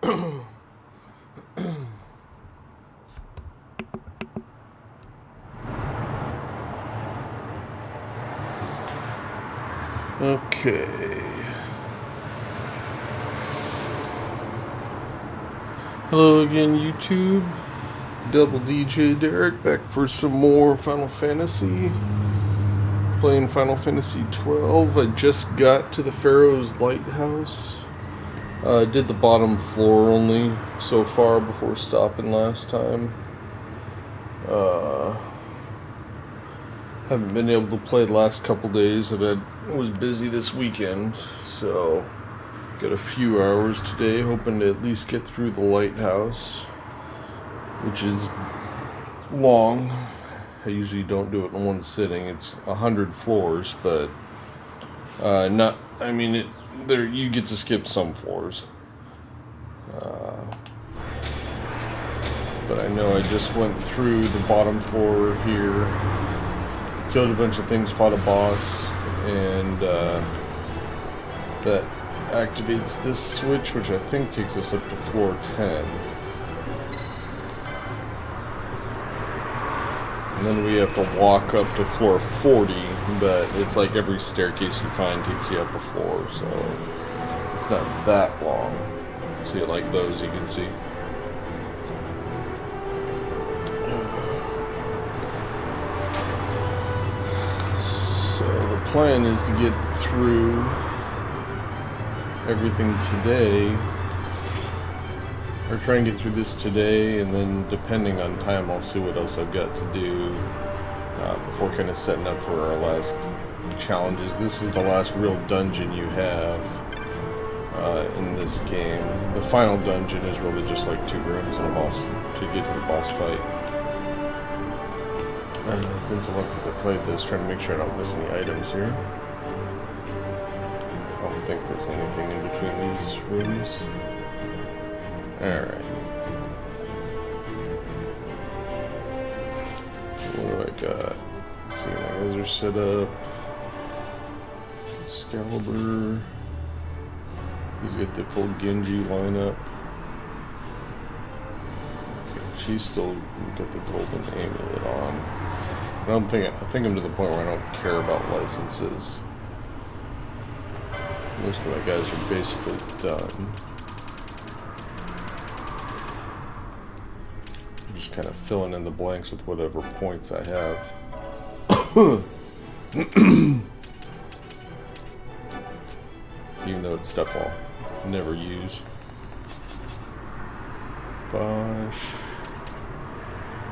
Okay. Hello again, YouTube. Double DJ-Derek back for some more Final Fantasy. Playing Final Fantasy 12. I just got to the Pharos Lighthouse. Did the bottom floor only so far before stopping last time. Haven't been able to play the last couple days. Was busy this weekend, so got a few hours today, hoping to at least get through the lighthouse, which is long. I usually don't do it in one sitting. It's 100 floors, but not. I mean, there you get to skip some floors. But I know I just went through the bottom floor here, killed a bunch of things, fought a boss, and that activates this switch, which I think takes us up to floor 10. And then we have to walk up to floor 40, but it's like every staircase you find takes you up a floor, so it's not that long. See it like those, you can see. So the plan is to get through everything today, or try and get through this today, and then depending on time I'll see what else I've got to do before kind of setting up for our last challenges. This is the last real dungeon you have in this game. The final dungeon is really just like 2 rooms and a boss to get to the boss fight. It's been so long since I played this, trying to make sure I don't miss any items here. I don't think there's anything in between these rooms. Alright. What do I got? Let's see, my guys are set up. Excalibur. He's got the full Genji lineup. She's still got the golden amulet on. I think I'm to the point where I don't care about licenses. Most of my guys are basically done. I'm just kind of filling in the blanks with whatever points I have. Even though it's stuff I'll never use. Bosh.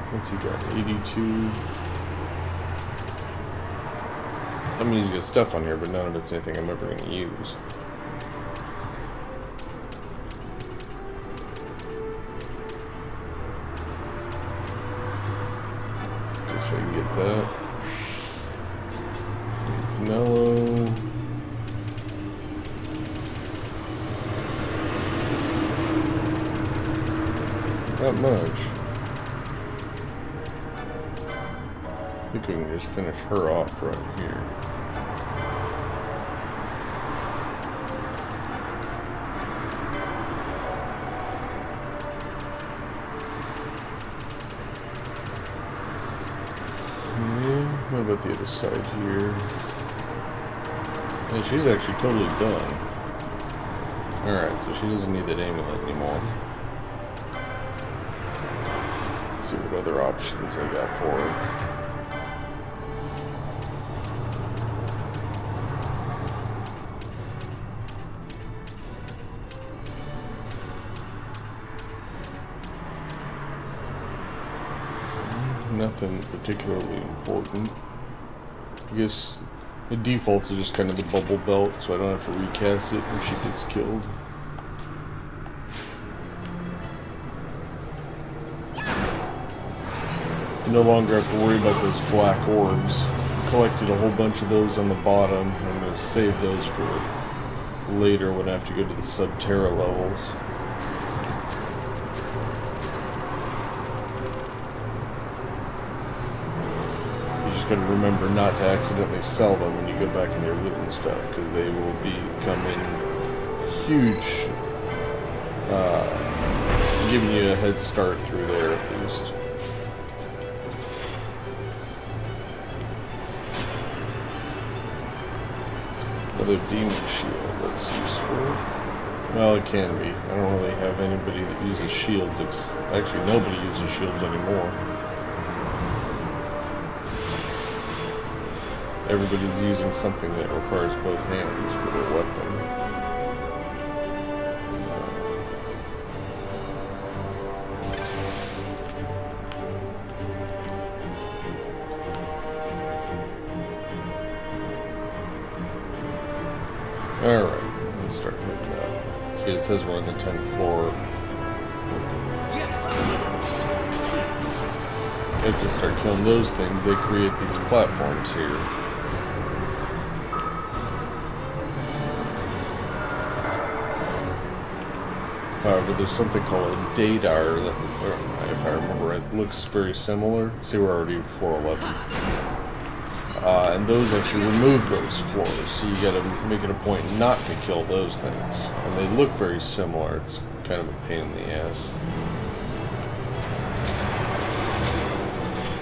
What's he got? 82. I mean, he's got stuff on here, but none of it's anything I'm ever going to use. Guess I can get that. Mellow. Not much. I think we can just finish her off right here. What about the other side here? Yeah, she's actually totally done. Alright, so she doesn't need that amulet anymore. Let's see what other options I got for her. Nothing particularly important. I guess the default is just kind of the bubble belt, so I don't have to recast it if she gets killed. You no longer have to worry about those black orbs. Collected a whole bunch of those on the bottom. I'm going to save those for later when I have to go to the Subterra levels. Got to remember not to accidentally sell them when you go back in your loot and stuff, because they will become in huge giving you a head start through there at least. Another demon shield, that's useful. Well, it can be. I don't really have anybody that uses shields. Actually, nobody uses shields anymore. Everybody's using something that requires both hands for their weapon. Alright, let's start heading up. See, it says we're on the 10th floor. You have to start killing those things. They create these platforms here. However, there's something called a Dadar that, if I remember right, looks very similar. See, we're already at floor 11. And those actually remove those floors, so you gotta make it a point not to kill those things. And they look very similar. It's kind of a pain in the ass.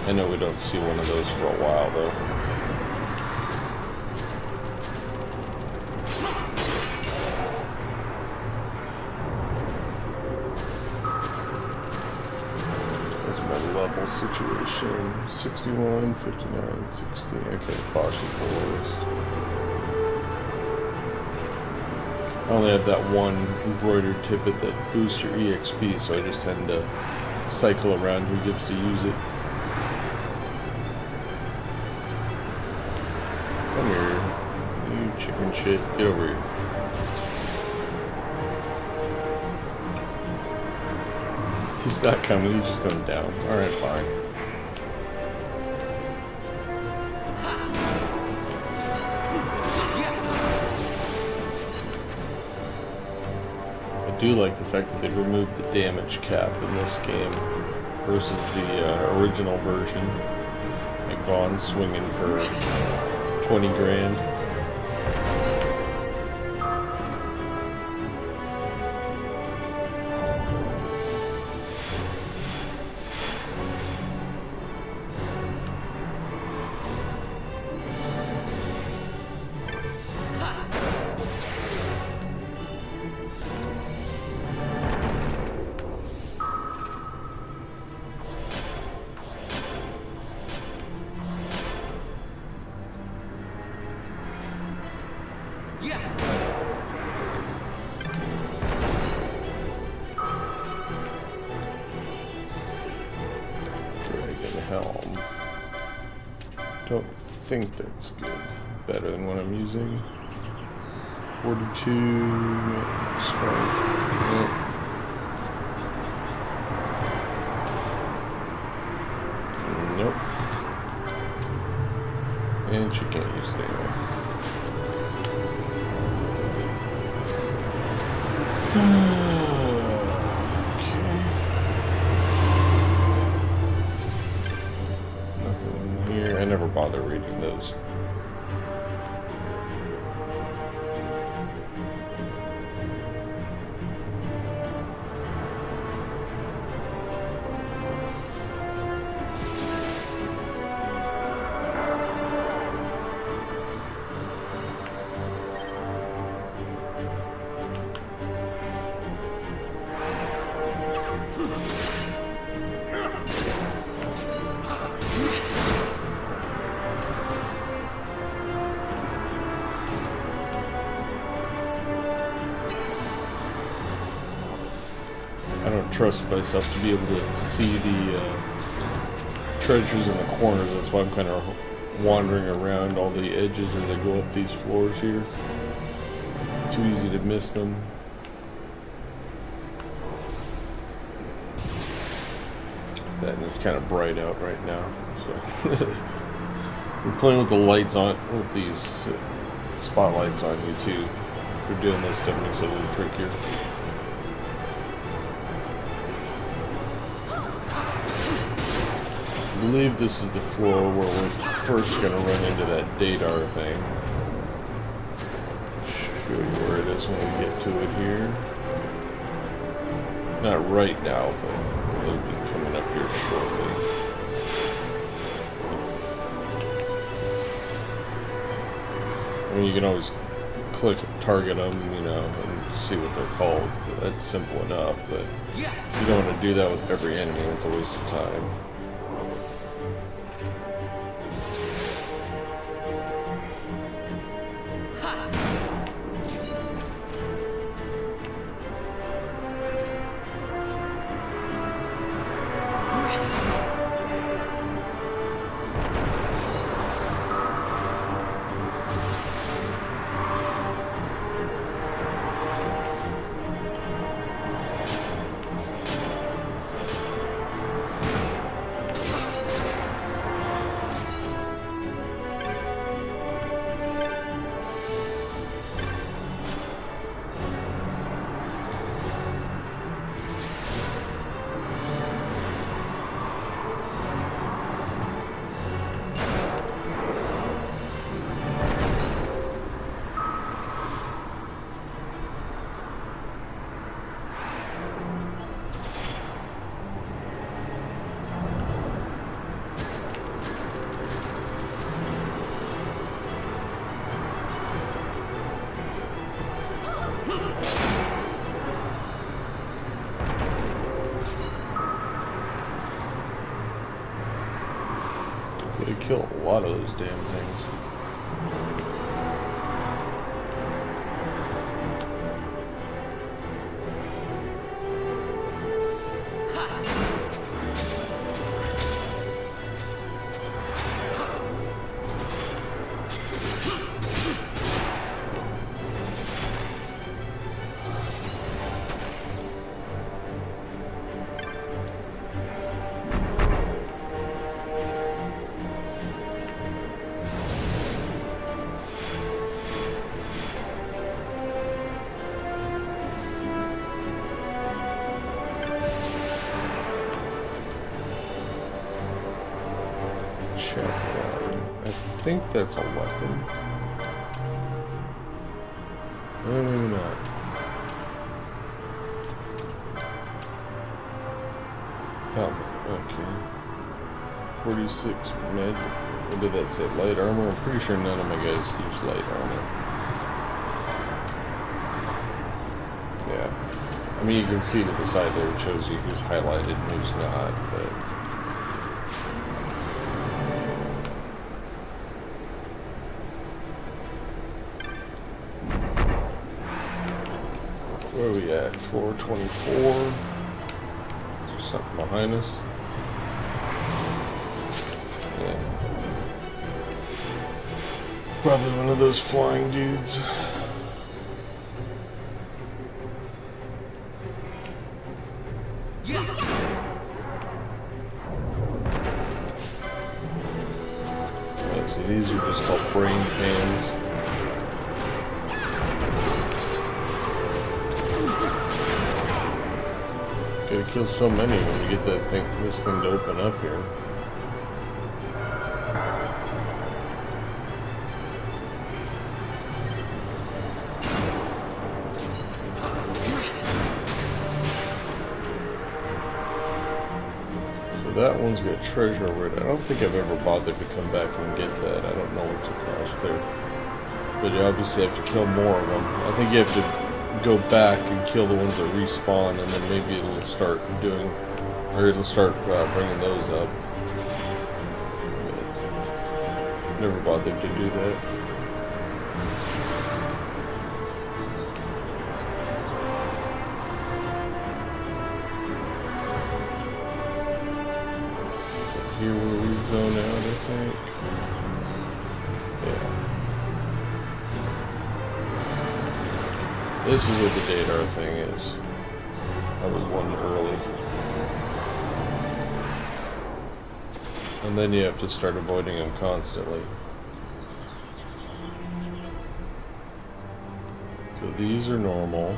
I know we don't see one of those for a while, though. Level situation 61, 59, 60. Okay, caution forest. I only have that one embroidered tippet that boosts your EXP, so I just tend to cycle around who gets to use it. Come here, you chicken shit. Get over here. He's not coming, he's just going down. Alright, fine. I do like the fact that they removed the damage cap in this game versus the original version. Like gone swinging for 20 grand. Helm. Don't think that's good. Better than what I'm using. 42 strength. Nope. And she can't use it anyway. I never bother reading those. I don't trust myself to be able to see the treasures in the corners. That's why I'm kind of wandering around all the edges as I go up these floors here. Too easy to miss them. And it's kind of bright out right now, so we're playing with the lights on, with these spotlights on you too. For doing this stuff makes it a little trickier. I believe this is the floor where we're first going to run into that Dadar thing. Show you where it is when we get to it here. Not right now, but it'll be coming up here shortly. I mean, you can always click target them, you know, and see what they're called. That's simple enough, but you don't want to do that with every enemy. It's a waste of time. They kill a lot of those damn things. I think that's a weapon. No, maybe not. Oh, okay. 46 med. What did that say? Light armor? I'm pretty sure none of my guys use light armor. Yeah. I mean, you can see to the side there, it shows you who's highlighted and who's not, but... Where are we at? Floor 24. Is there something behind us? Yeah. Probably one of those flying dudes. Yeah, so these are just called brain cans. Gotta kill so many when you get this thing to open up here. So that one's got treasure over it. I don't think I've ever bothered to come back and get that. I don't know what's across there. But you obviously have to kill more of them. I think you have to go back and kill the ones that respawn, and then maybe it'll start doing, or it'll start bringing those up. But never bothered to do that. Here where we zone out, I think. Yeah. This is what the Dadar thing is. I was one early. And then you have to start avoiding them constantly. So these are normal.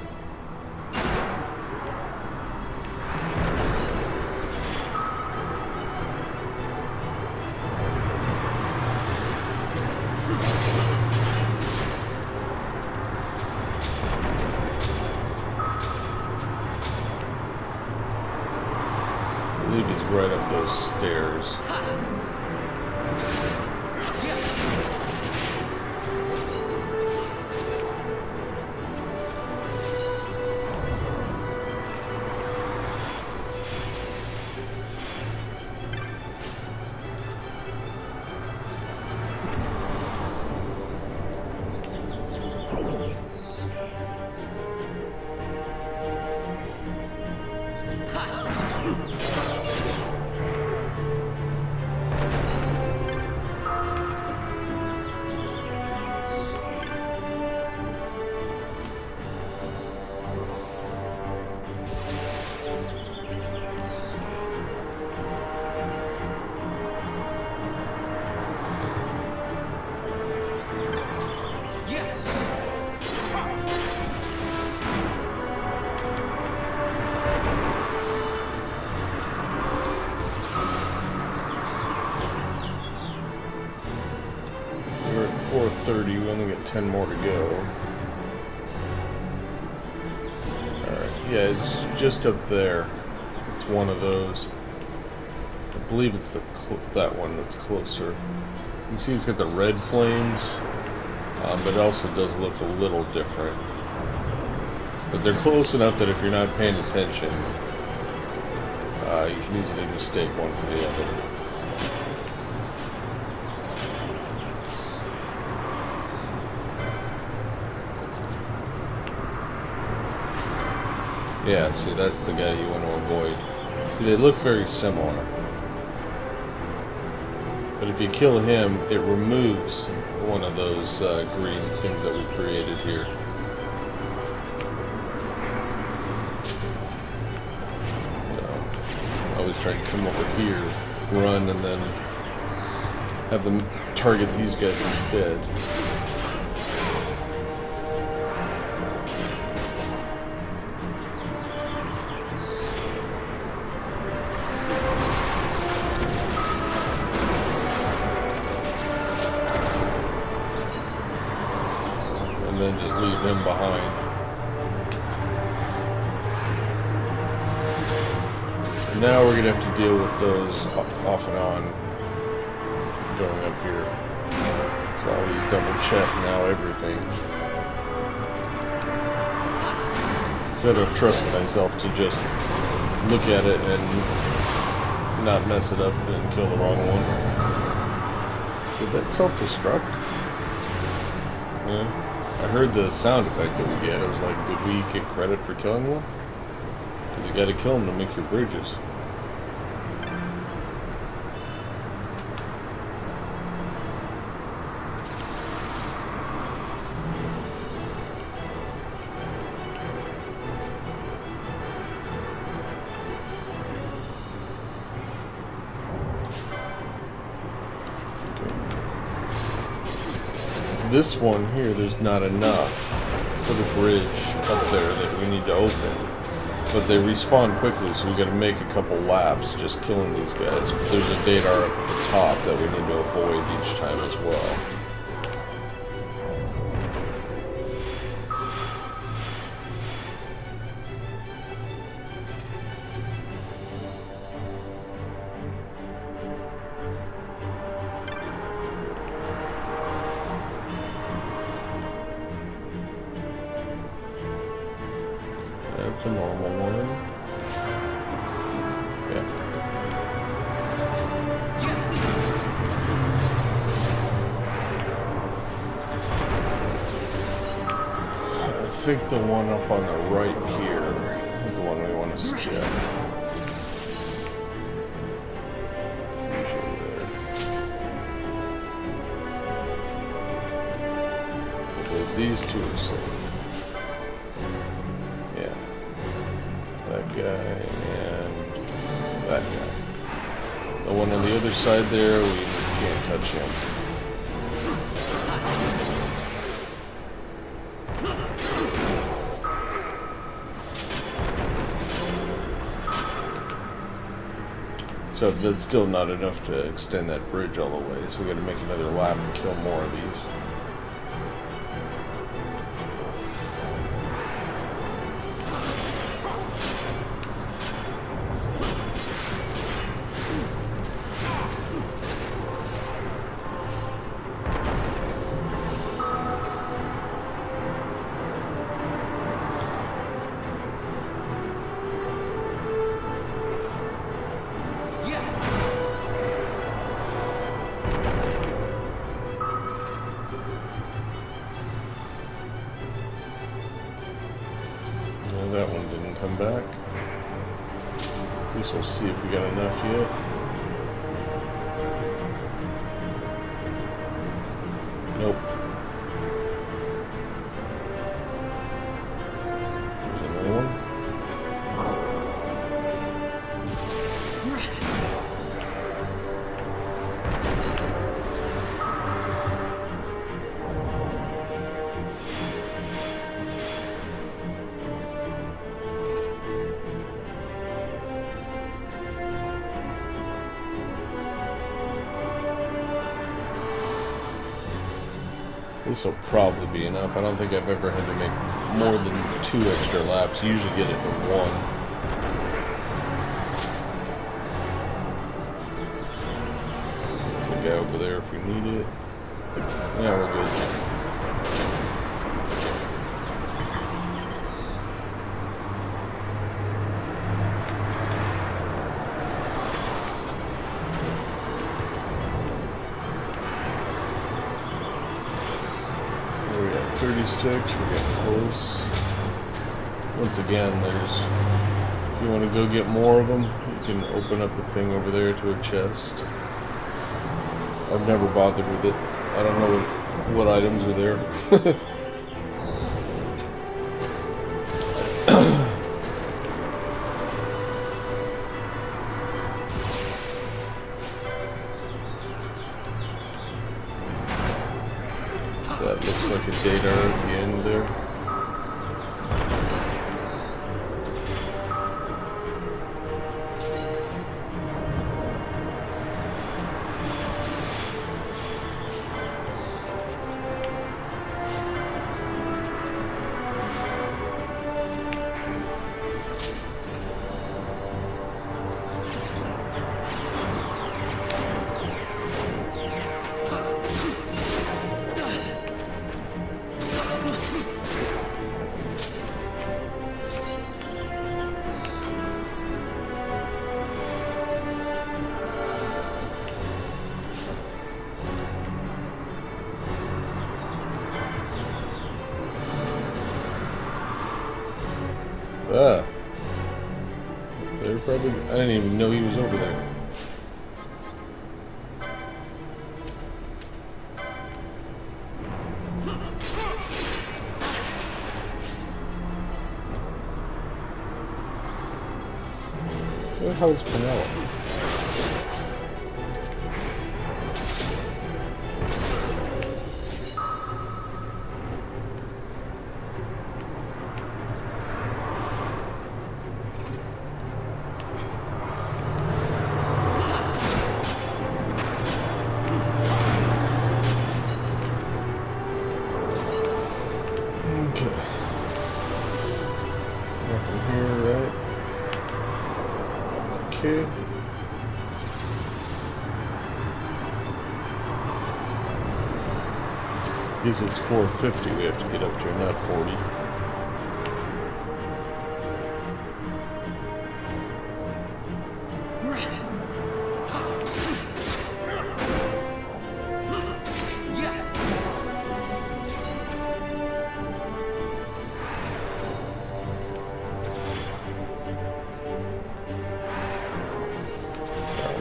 believe he's right up those stairs. We're at 4:30. We only got 10 more to go. Alright, yeah, it's just up there. It's one of those. I believe it's that one that's closer. You can see it's got the red flames, but it also does look a little different. But they're close enough that if you're not paying attention, you can easily mistake one for the other. Yeah, see, that's the guy you want to avoid. See, they look very similar. But if you kill him, it removes one of those green things that we created here. So, I always try to come over here, run, and then have them target these guys instead. And then just leave him behind. And now we're going to have to deal with those off and on going up here. So I'll always double check now everything. Instead of trusting myself to just look at it and not mess it up and kill the wrong one. Did that self-destruct? Yeah. I heard the sound effect that we get. I was like, did we get credit for killing one? Because you gotta kill them to make your bridges. This one here, there's not enough for the bridge up there that we need to open. But they respawn quickly, so we gotta make a couple laps just killing these guys. But there's a Dadar up at the top that we need to avoid each time as well. That's a normal one. Yeah. I think the one up on the right here is the one we want to skip. Usually there. These two are safe. That guy and that guy. The one on the other side there, we can't touch him. So that's still not enough to extend that bridge all the way, so we gotta make another lap and kill more of these. That one didn't come back. At least we'll see if we got enough yet. Nope. There's another one. This will probably be enough. I don't think I've ever had to make more than 2 extra laps. You usually get it in 1. There's a guy over there if we need it. Yeah, we're good. We're at 36, we're getting close. Once again, if you want to go get more of them, you can open up the thing over there to a chest. I've never bothered with it. I don't know what items are there. That looks like a data at the end there. Ah. They're probably... I didn't even know he was over there. Where the hell is Penelope? Nothing here, right? Okay. Guess it's 450 we have to get up to, not 40.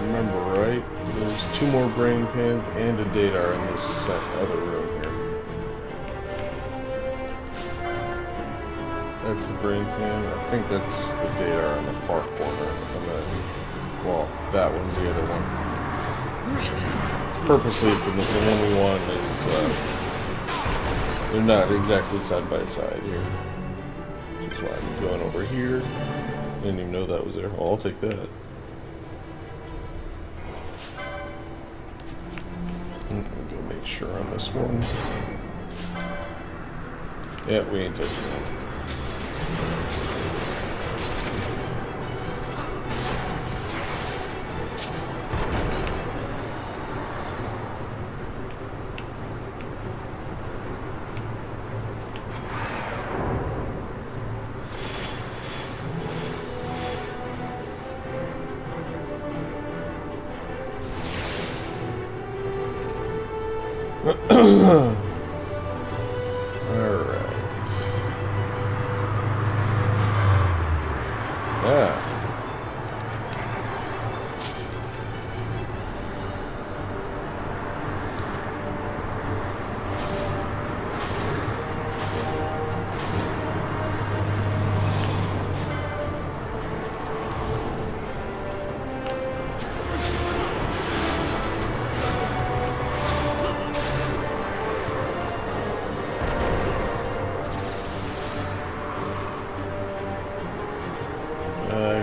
Remember right, there's 2 more brain pans and a data in this other room here. That's the brain pan. I think that's the data on the far corner. Well, that one's the other one. Purposely, it's in the one we want is they're not exactly side by side here. Which is why I'm going over here. Didn't even know that was there. Oh, I'll take that. Go make sure on this one. Yeah, we ain't touching that. Alright.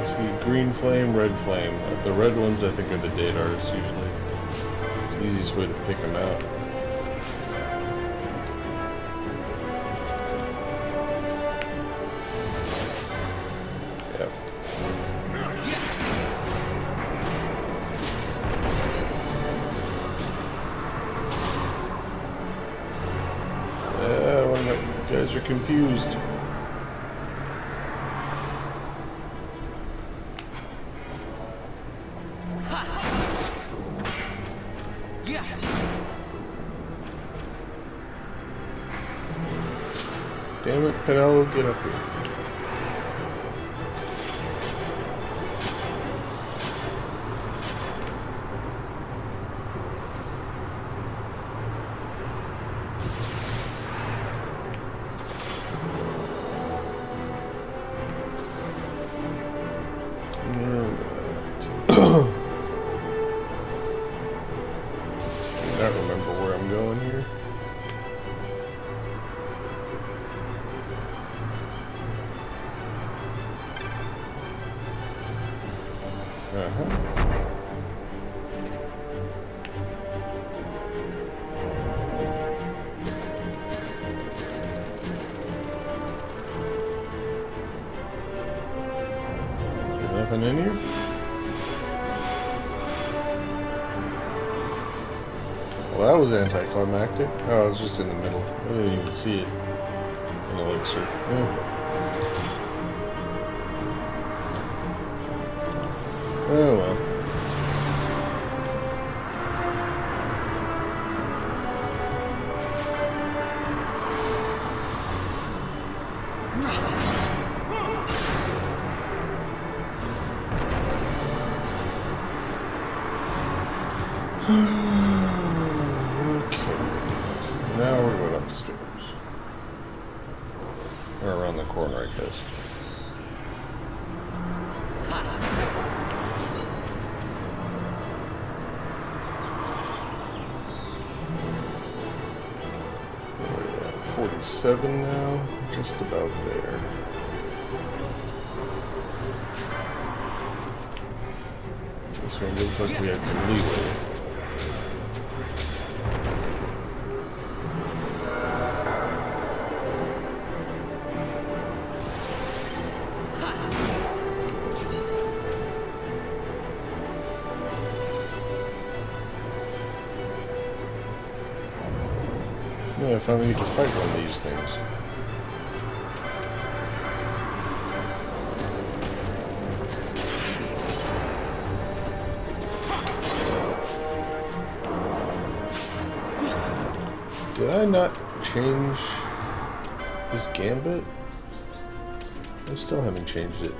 See, green flame, red flame. The red ones I think are the datars usually. It's the easiest way to pick them out. Yep. Yeah, one of my guys are confused. Damn it, Penelo, get up here. I don't remember where I'm going here. Nothing in here? Well, that was anticlimactic. Oh, it was just in the middle. I didn't even see it. An elixir. Oh well. Now we're going upstairs. Or around the corner, I guess. We're at 47 now, just about there. This one looks like we had some leeway. Yeah, I finally get to fight one of these things. Did I not change this gambit? I still haven't changed it.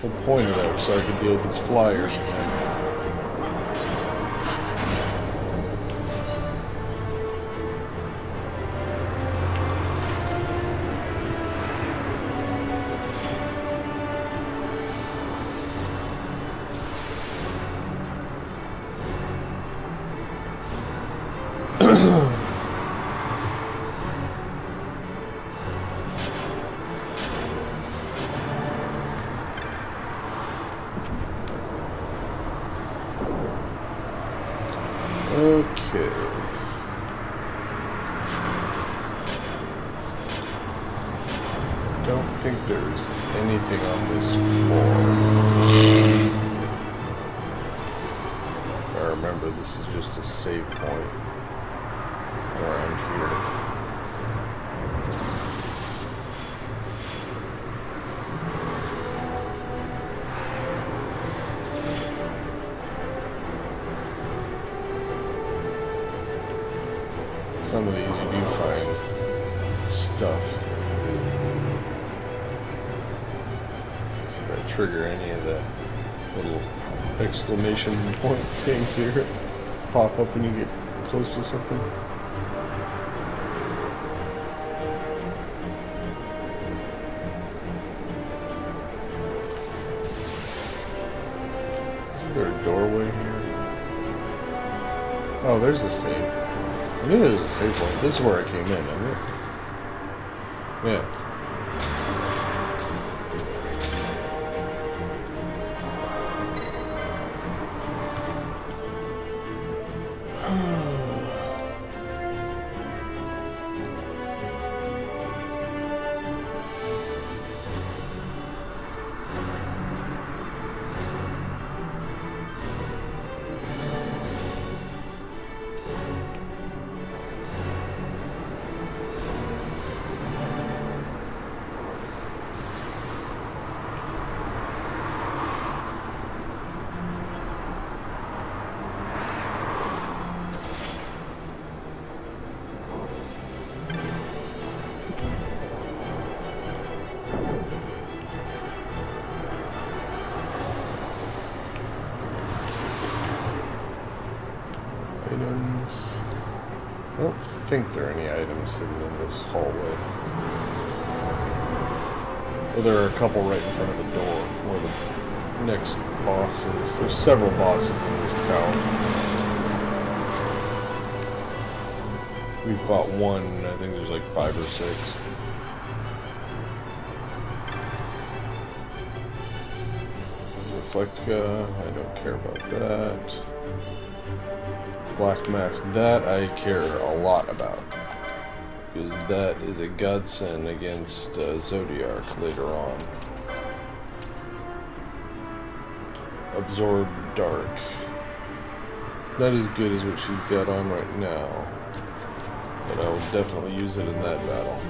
The point of that was so I could deal with these flyers. Okay. Don't think there's anything on this floor. If I remember, this is just a save point around here. Some of these you do find stuff. See if I trigger any of the little exclamation point things here pop up when you get close to something. Is there a doorway here? Oh, there's a save. I knew there was a save point. This is where I came in, isn't it? Yeah. Items. I don't think there are any items hidden in this hallway. Well, there are a couple right in front of the door where the next boss is. There's several bosses in this tower. We fought one, and I think there's like 5 or 6. Reflectica, I don't care about that. Black Mask, that I care a lot about. Because that is a godsend against Zodiac later on. Absorb Dark. Not as good as what she's got on right now. But I will definitely use it in that battle.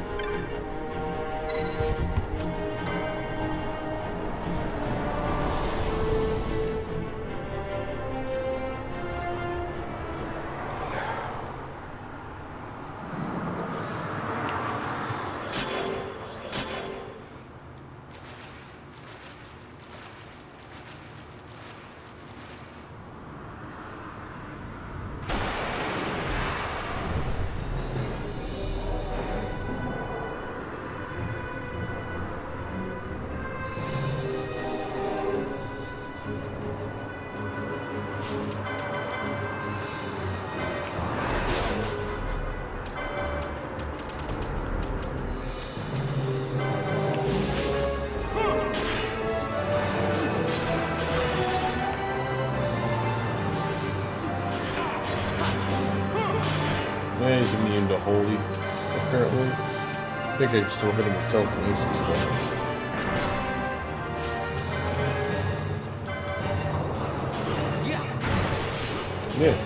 Yeah, he's immune to holy, apparently. I think I can still hit him with telekinesis, though. Yeah.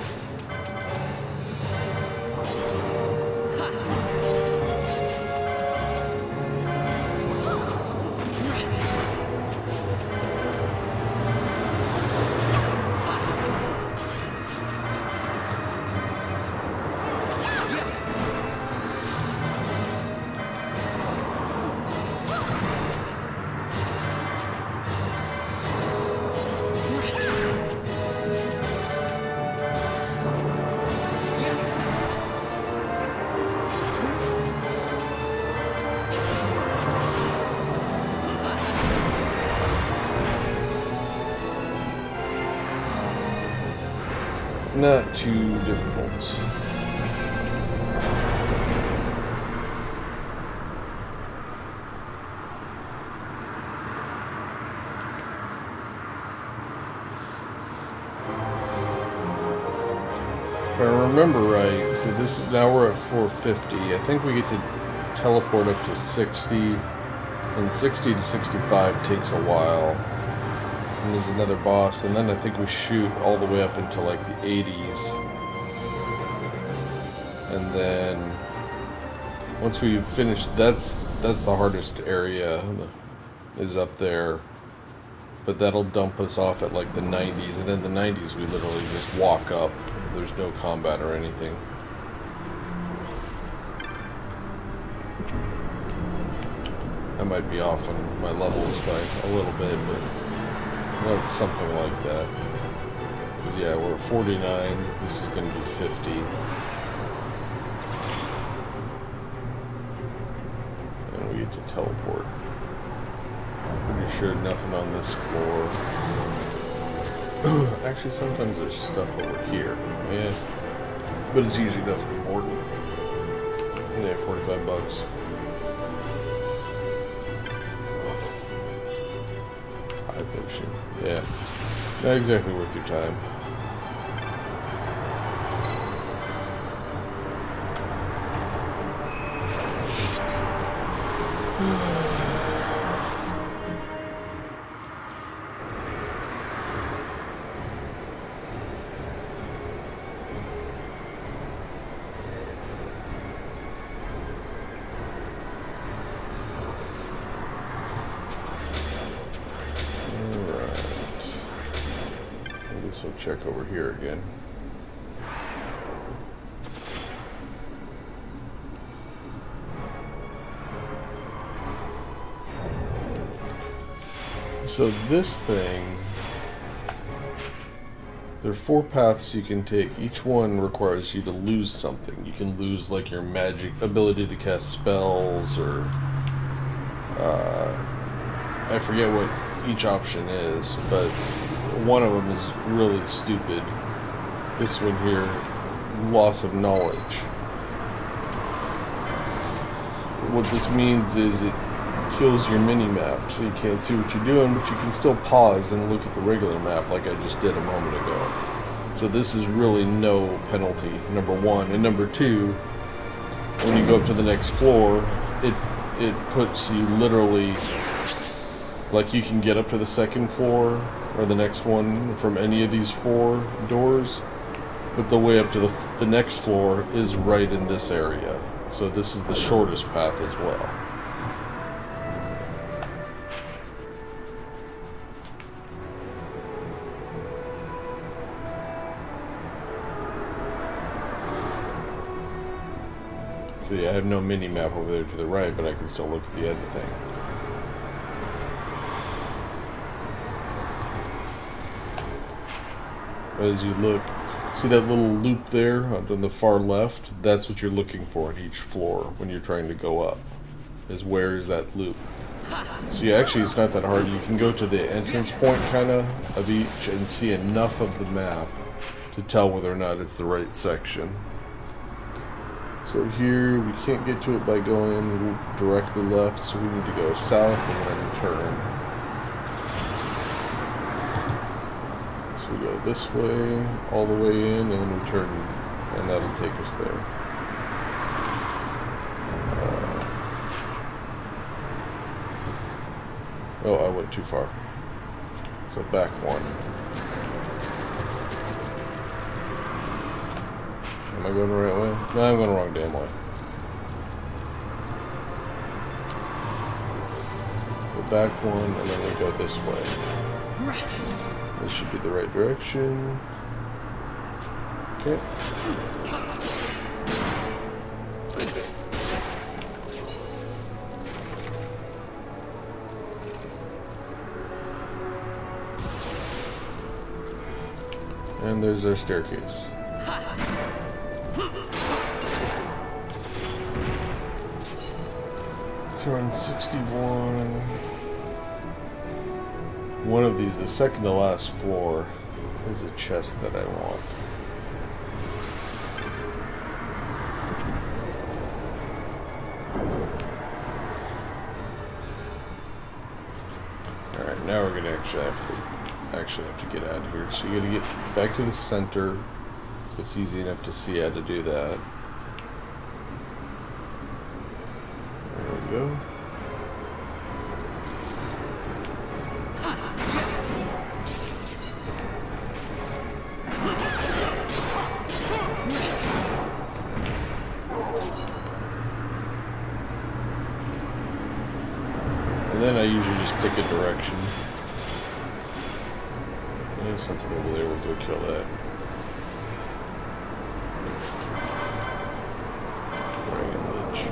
Not too difficult. If I remember right, so this is, now we're at 450. I think we get to teleport up to 60, and 60 to 65 takes a while. And there's another boss, and then I think we shoot all the way up into like the 80s. And then once we finish, that's the hardest area, is up there. But that'll dump us off at like the 90s, and in the 90s we literally just walk up. There's no combat or anything. I might be off on my levels by a little bit, but well, it's something like that. But yeah, we're at 49. This is going to be 50. And we get to teleport. Pretty sure nothing on this floor. Actually, sometimes there's stuff over here. Yeah. but it's usually nothing important. Yeah, 45 bucks. High potion. Yeah. Not exactly worth your time. So check over here again. So this thing, there are 4 paths you can take. Each one requires you to lose something. You can lose like your magic ability to cast spells, or I forget what each option is, but one of them is really stupid. This one here, loss of knowledge. What this means is it kills your mini-map, so you can't see what you're doing, but you can still pause and look at the regular map like I just did a moment ago. So this is really no penalty, number one. And number two, when you go up to the next floor, it puts you literally, like you can get up to the second floor or the next one from any of these 4 doors, but the way up to the next floor is right in this area. So this is the shortest path as well. So yeah, I have no mini-map over there to the right, but I can still look at the other thing. As you look, see that little loop there on the far left? That's what you're looking for at each floor when you're trying to go up, is where is that loop. So yeah, actually it's not that hard. You can go to the entrance point kind of each and see enough of the map to tell whether or not it's the right section. So here we can't get to it by going directly left, so we need to go south and then turn. We go this way, all the way in, and we turn, and that'll take us there. Oh, I went too far. So back one. Am I going the right way? No, I'm going the wrong damn way. Go back one, and then we go this way. This should be the right direction. Okay. And there's our staircase. So we're on 61. One of these, the second to last floor, is a chest that I want. Alright, now we're gonna actually have to get out of here. So you gotta get back to the center. So it's easy enough to see how to do that. There we go. And then I usually just pick a direction. There's something over there, we'll go kill that. Dragon Lich.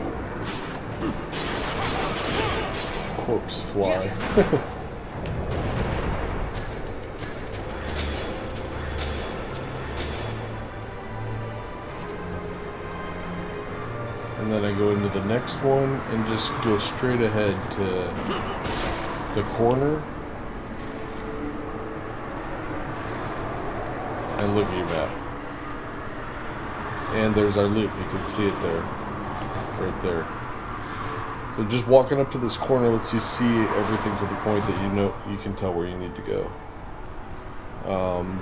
Corpse fly. And then I go into the next one and just go straight ahead to the corner. And look at your map. And there's our loop. You can see it there. Right there. So just walking up to this corner lets you see everything to the point that you know you can tell where you need to go.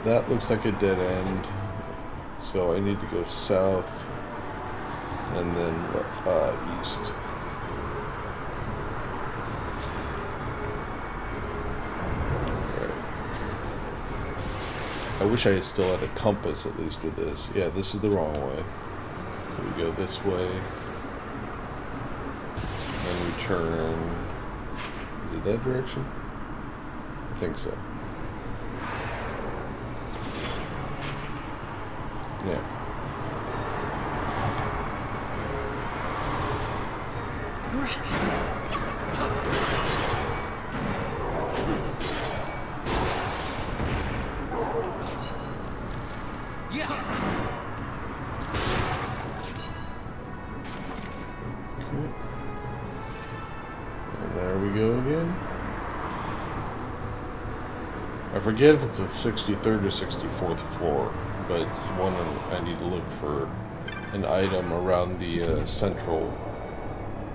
That looks like a dead end. So I need to go south and then east. I wish I still had a compass at least with this. Yeah, this is the wrong way. So we go this way. And we turn. Is it that direction? I think so. Yeah. I forget if it's the 63rd or 64th floor, but one I need to look for an item around the central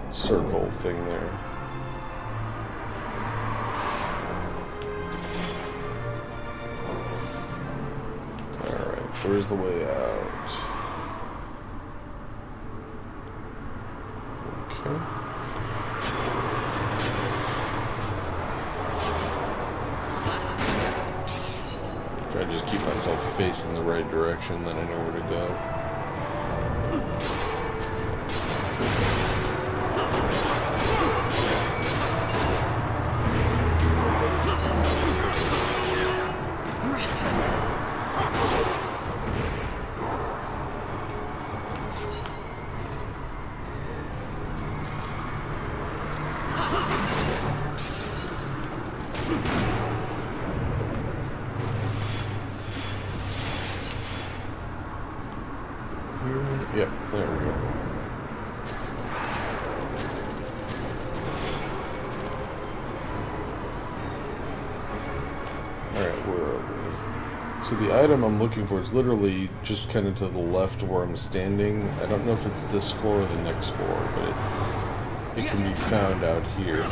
circle thing there. Alright, where's the way out? Okay. I just keep myself facing the right direction, then I know where to go. Yep, there we go. Alright, where are we? So the item I'm looking for is literally just kind of to the left where I'm standing. I don't know if it's this floor or the next floor, but it can be found out here.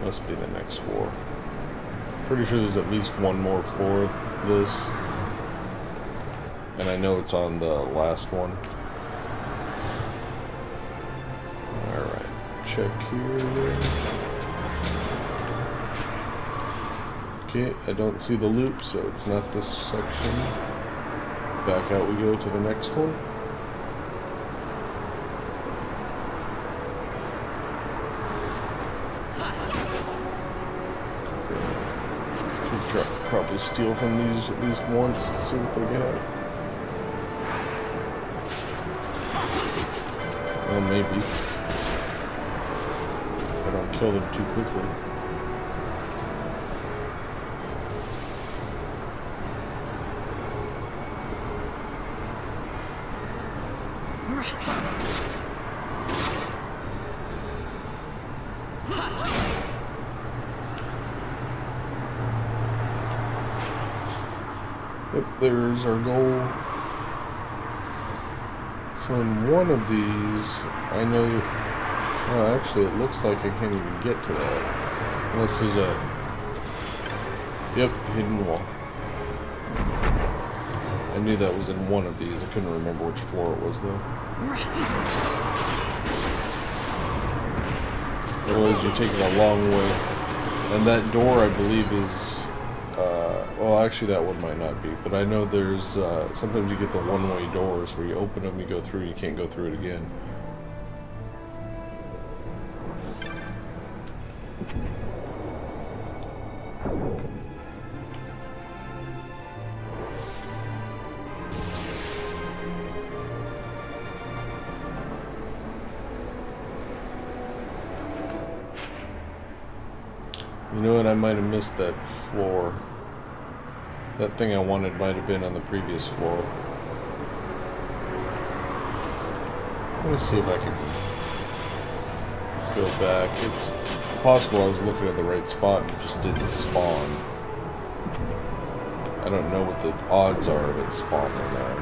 Must be the next floor. Pretty sure there's at least one more floor of this. And I know it's on the last one. Alright, check here. Okay, I don't see the loop, so it's not this section. Back out we go to the next one. Probably steal from these at least once and see what they get. Well, maybe. If I don't kill them too quickly. Yep, there's our goal. So in one of these, I know... Well, actually, it looks like I can't even get to that. Unless there's a... Yep, hidden wall. I knew that was in one of these. I couldn't remember which floor it was, though. Otherwise, you're taking a long way. And that door, I believe, is... well, actually, that one might not be. But I know there's... sometimes you get the one-way doors where you open them, you go through, you can't go through it again. You know what? I might have missed that floor. That thing I wanted might have been on the previous floor. Let me see if I can go back. It's possible I was looking at the right spot and it just didn't spawn. I don't know what the odds are of it spawning now.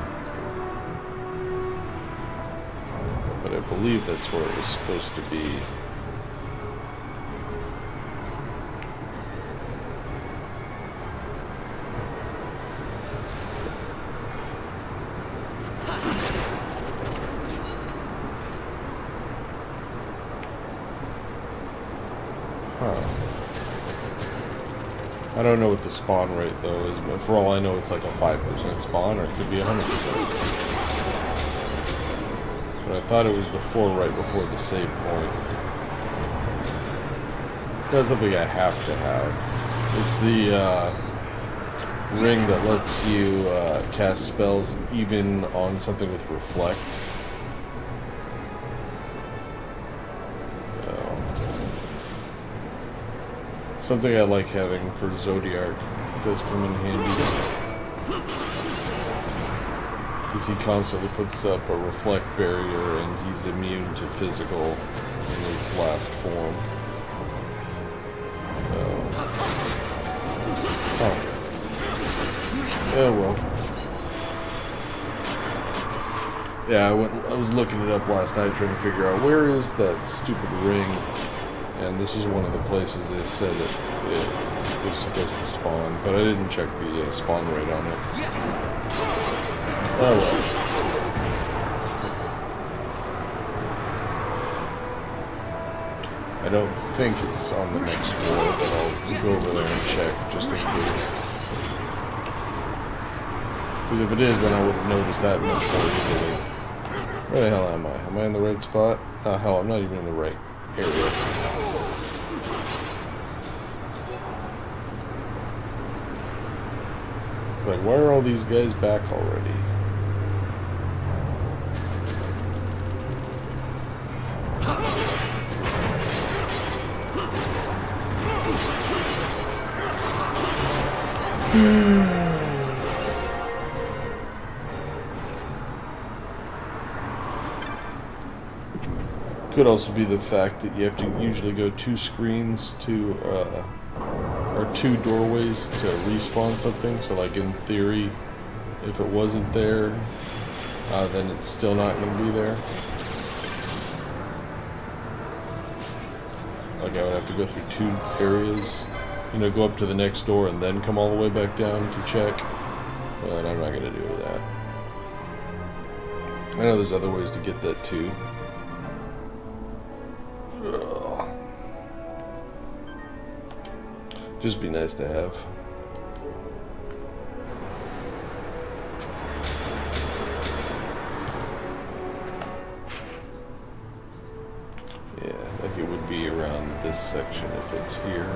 But I believe that's where it was supposed to be. I don't know what the spawn rate though is, but for all I know it's like a 5% spawn, or it could be 100%. But I thought it was the floor right before the save point. That's something I have to have. It's the ring that lets you cast spells even on something with reflect. Something I like having for Zodiark. It does come in handy. Because he constantly puts up a reflect barrier and he's immune to physical in his last form. Oh well. Yeah, I was looking it up last night trying to figure out where is that stupid ring. And this is one of the places they said that it was supposed to spawn, but I didn't check the spawn rate on it. Oh well. I don't think it's on the next floor, but I'll go over there and check just in case. Because if it is, then I would have noticed that much more easily. Where the hell am I? Am I in the right spot? Oh hell, I'm not even in the right area. Like, why are all these guys back already? Could also be the fact that you have to usually go 2 screens to, or 2 doorways to respawn something. So, like, in theory, if it wasn't there, then it's still not going to be there. Like, I would have to go through 2 areas, you know, go up to the next door and then come all the way back down to check. But I'm not going to do that. I know there's other ways to get that too. Just be nice to have. Yeah, like it would be around this section if it's here.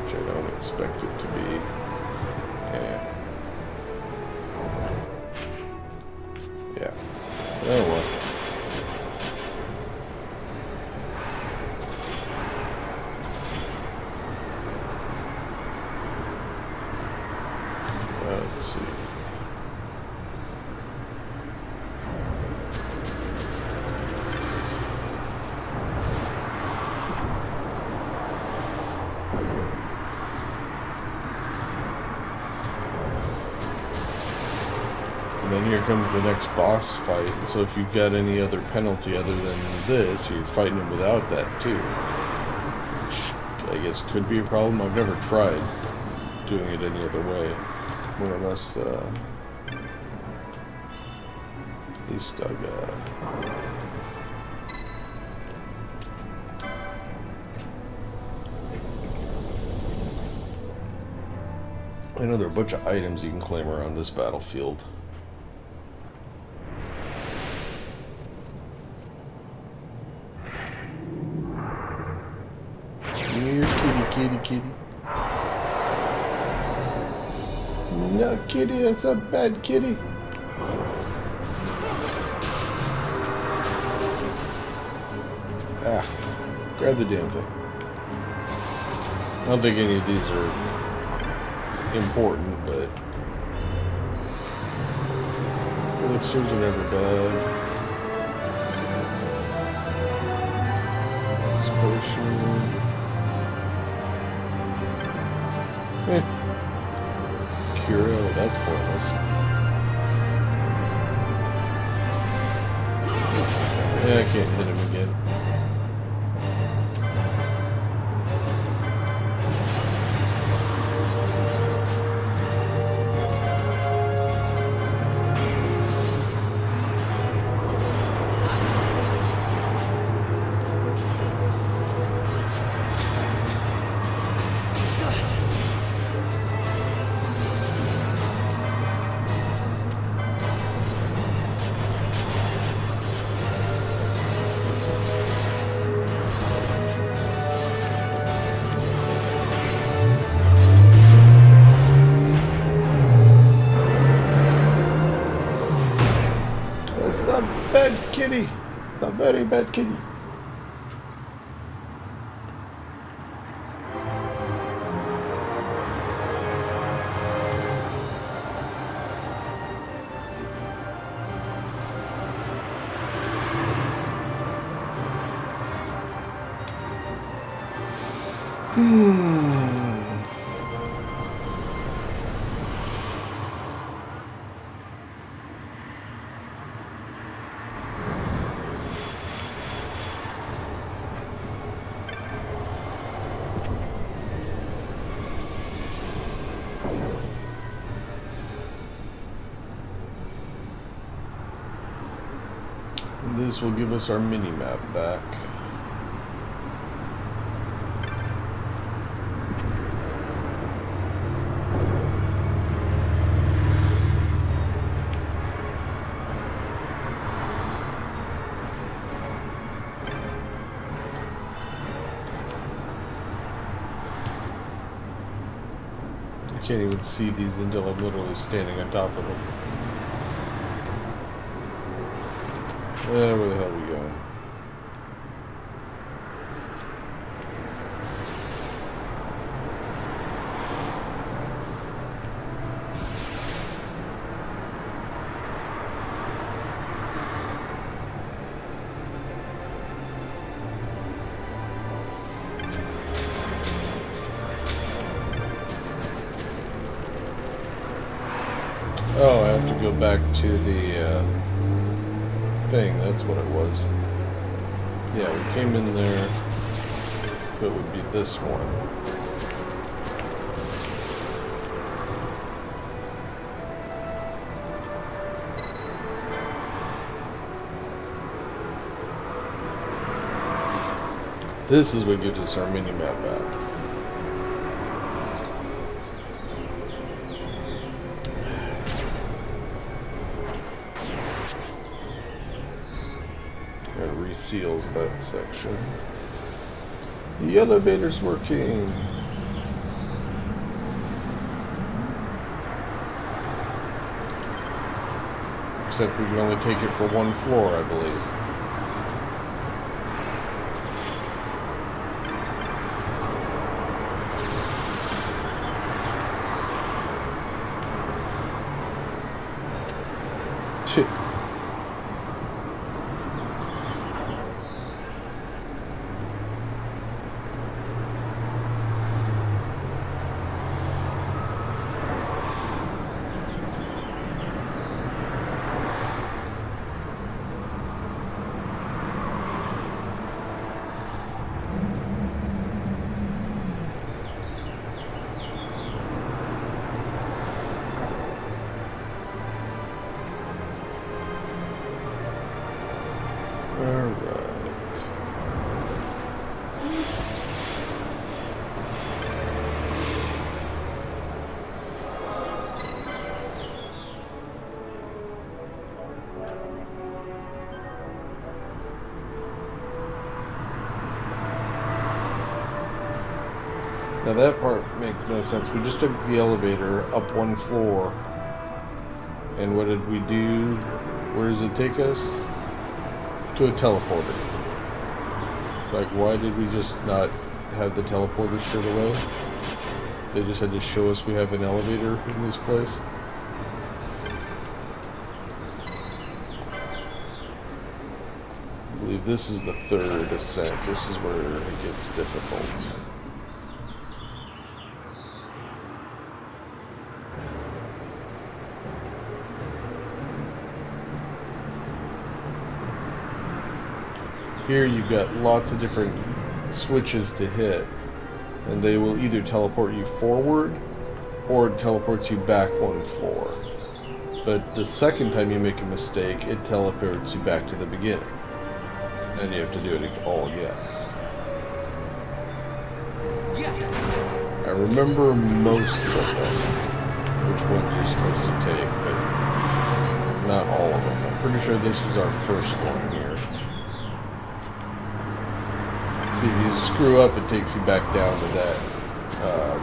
Which I don't expect it to be. Yeah. Yeah. Oh well. Let's see. And then here comes the next boss fight. So if you've got any other penalty other than this, you're fighting him without that too. Which I guess could be a problem. I've never tried doing it any other way. More or less, he's stuck. I know there are a bunch of items you can claim around this battlefield. Come here, kitty, kitty. No, kitty, that's a bad kitty. Ah, grab the damn thing. I don't think any of these are important, but elixirs are never bad. potion. Cure, that's pointless. Yeah, I can't hit him again. It's a bad kitty. It's a very bad kitty. This will give us our mini-map back. I can't even see these until I'm literally standing on top of them. Where the hell are we going? Oh, I have to go back to the thing. That's what it was. Yeah, we came in there. It would be this one. This is what gives us our mini-map back. That reseals that section. The elevator's working. Except we can only take it for one floor, I believe. Now that part makes no sense. We just took the elevator up one floor, and what did we do? Where does it take us? To a teleporter. Like, why did we just not have the teleporter straight away? They just had to show us we have an elevator in this place. believe this is the third ascent. This is where it gets difficult. Here you've got lots of different switches to hit, and they will either teleport you forward or it teleports you back one floor. But the second time you make a mistake, it teleports you back to the beginning. And you have to do it all again. I remember most of them, which ones you're supposed to take, but not all of them. I'm pretty sure this is our first one here. See, if you screw up, it takes you back down to that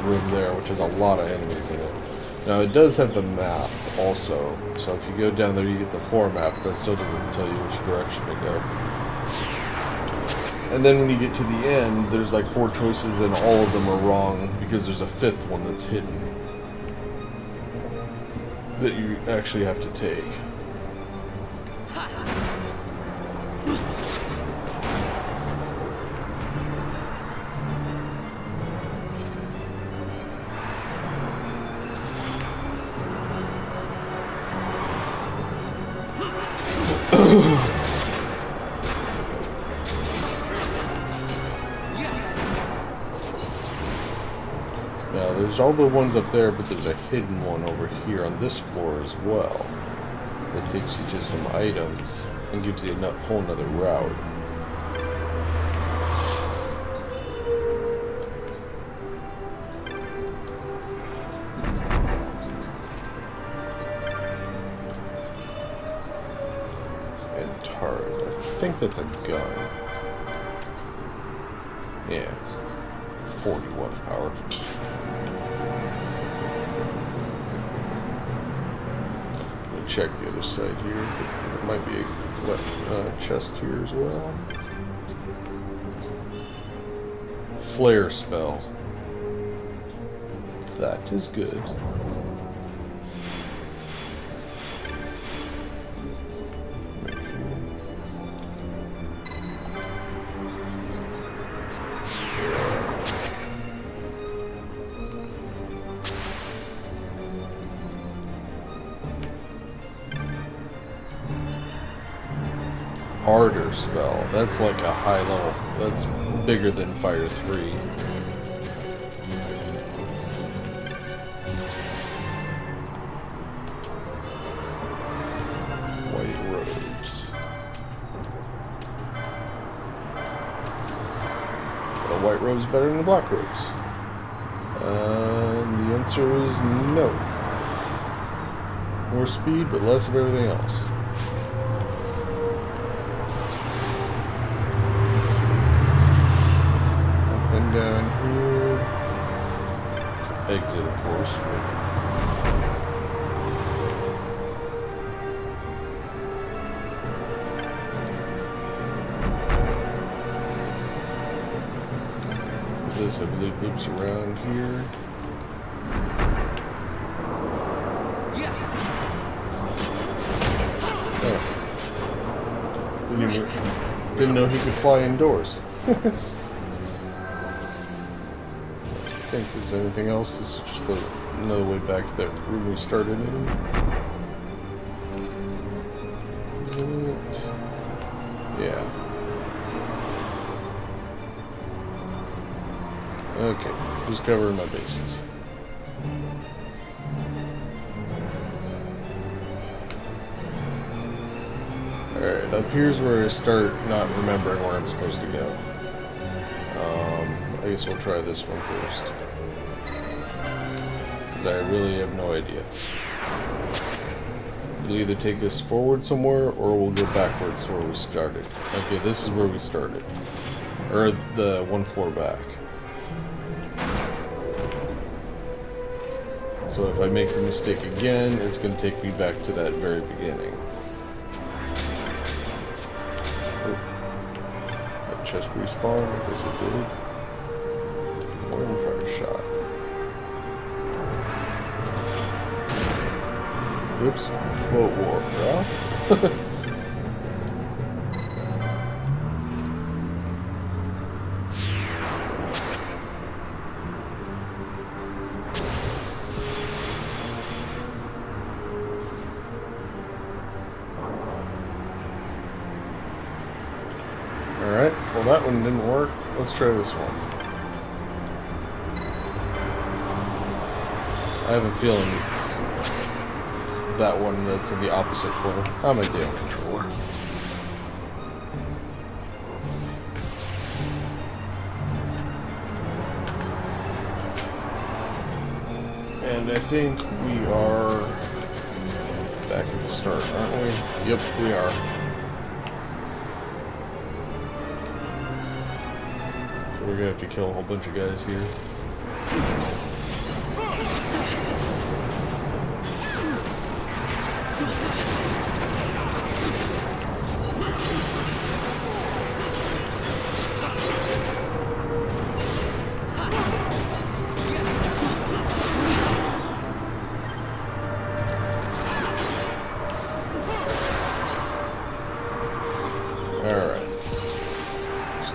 room there, which has a lot of enemies in it. Now, it does have the map also, so if you go down there, you get the floor map, but that still doesn't tell you which direction to go. And then when you get to the end, there's like 4 choices, and all of them are wrong, because there's a 5th one that's hidden that you actually have to take. Now, there's all the ones up there, but there's a hidden one over here on this floor as well. That takes you to some items and gives you a whole nother route. And Tars. I think that's a gun. Yeah. 41 power. Check the other side here. There might be a chest here as well. Flare spell. That is good. Harder spell. That's like a high level. That's bigger than Fire 3. White robes. Are white robes better than the black robes? And the answer is no. More speed, but less of everything else. Down here. Exit, of course. This, I believe, loops around here. Oh. Didn't know he could fly indoors. I think there's anything else. This is just another way back to that room we started in. Isn't it? Yeah. Okay, just covering my bases. Alright, up here's where I start not remembering where I'm supposed to go. I guess we'll try this one first. Because I really have no idea. We'll either take us forward somewhere, or we'll go backwards to where we started. Okay, this is where we started. Or the one floor back. So if I make the mistake again, it's going to take me back to that very beginning. Oh. That chest respawn, I guess it did. One fire shot. Oops, float warp off. one didn't work. Let's try this one. I have a feeling it's that one that's in the opposite corner. I'm a damn controller. And I think we are back at the start, aren't we? Yep, we are. So we're gonna have to kill a whole bunch of guys here.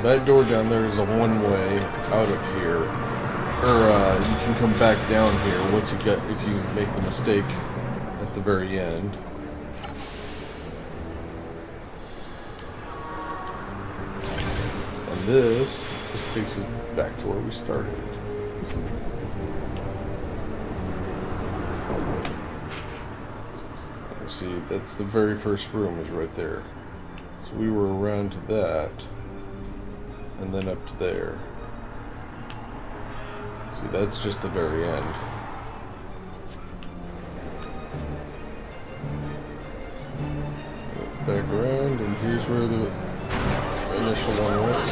That door down there is a one-way out of here, or you can come back down here once you get if you make the mistake at the very end. And this just takes us back to where we started. See, that's the very first room is right there. So we were around to that. And then up to there. See, that's just the very end. Back around, and here's where the initial one was.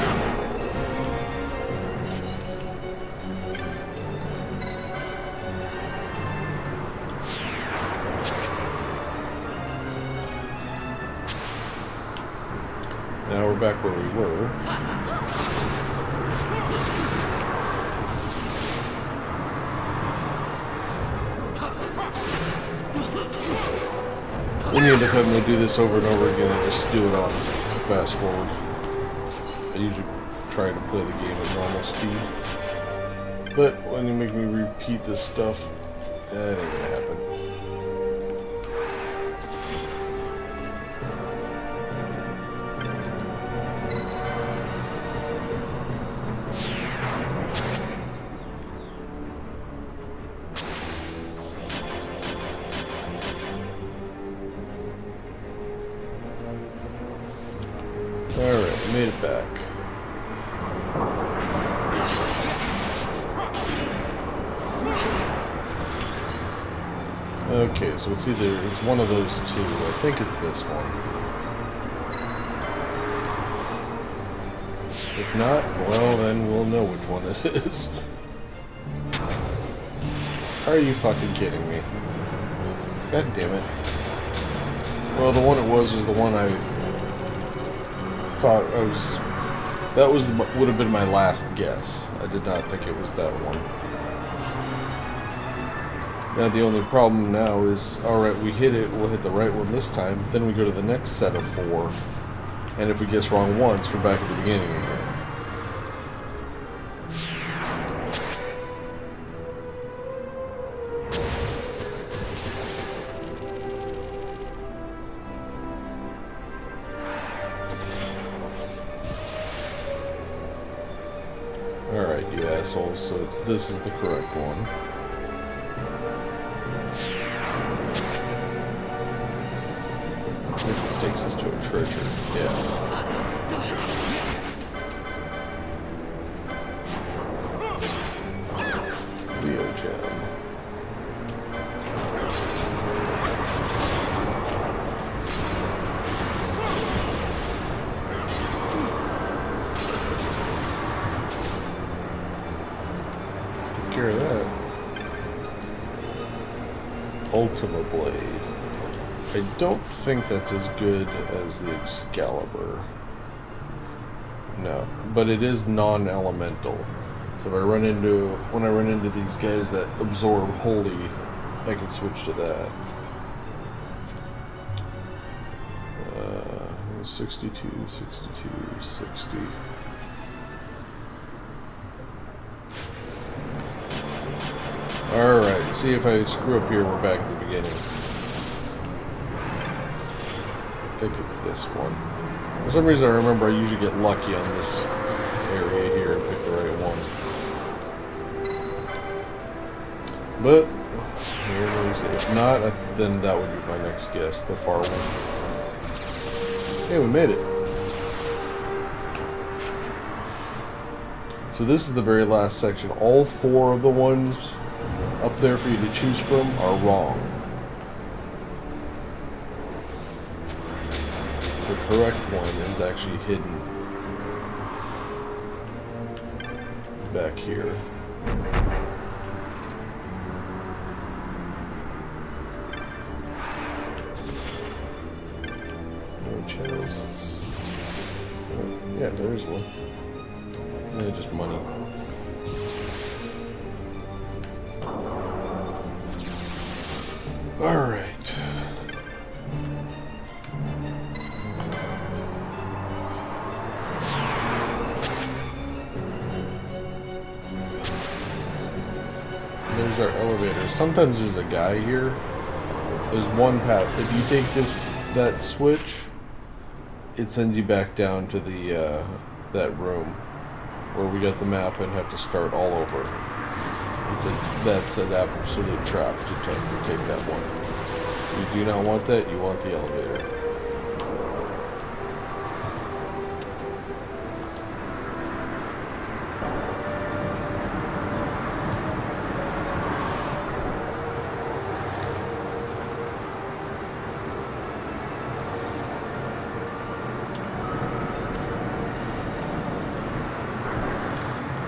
Now we're back where we were. We end up having to do this over and over again and just do it on fast forward. I usually try to play the game at normal speed. But when you make me repeat this stuff, that ain't gonna happen. Alright, made it back. Okay, so it's one of those two. I think it's this one. If not, well then we'll know which one it is. Are you fucking kidding me? God damn it. Well, the one it was the one I thought would have been my last guess. I did not think it was that one. Now the only problem now is, alright, we hit it, we'll hit the right one this time, then we go to the next set of 4, and if we guess wrong once, we're back at the beginning again. Alright, you assholes, so this is the correct one. This takes us to a treasure, yeah. Leo gem. Care of that. Ultima Blade. I don't think that's as good as the Excalibur. No, but it is non-elemental. So when I run into these guys that absorb holy, I can switch to that. 62, 62, 60. Alright, see if I screw up here, we're back at the beginning. I think it's this one. For some reason I remember I usually get lucky on this area here and pick the right one. But if not, then that would be my next guess, the far one. Hey, we made it. So this is the very last section. All 4 of the ones up there for you to choose from are wrong. The correct one is actually hidden back here. No chests. Oh, yeah, there's one. Yeah, just money. Alright. There's our elevator. Sometimes there's a guy here. There's one path. If you take that switch, it sends you back down to the that room where we got the map and have to start all over. That's an absolute trap to take that one. You do not want that. You want the elevator.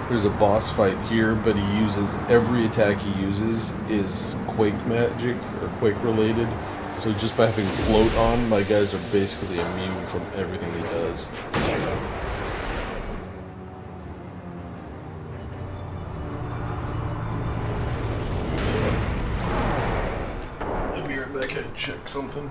There's a boss fight here, but every attack he uses is Quake magic or Quake related. So just by having float on, my guys are basically immune from everything he does. Let me right back and check something.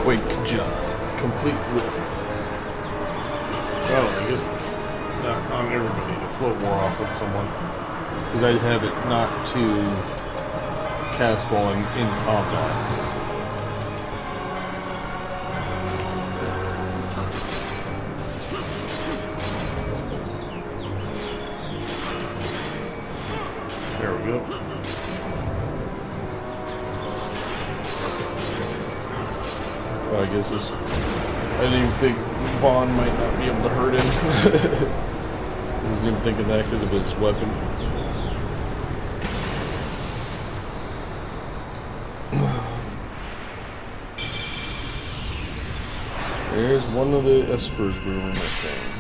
Quake jump, complete with. Well, I guess not on everybody to float more off with someone, because I'd have it not to cast while I'm in combat. There we go. I guess this. I didn't even think Vaughn might not be able to hurt him. I wasn't even thinking that because of his weapon. There's one of the espers we were missing.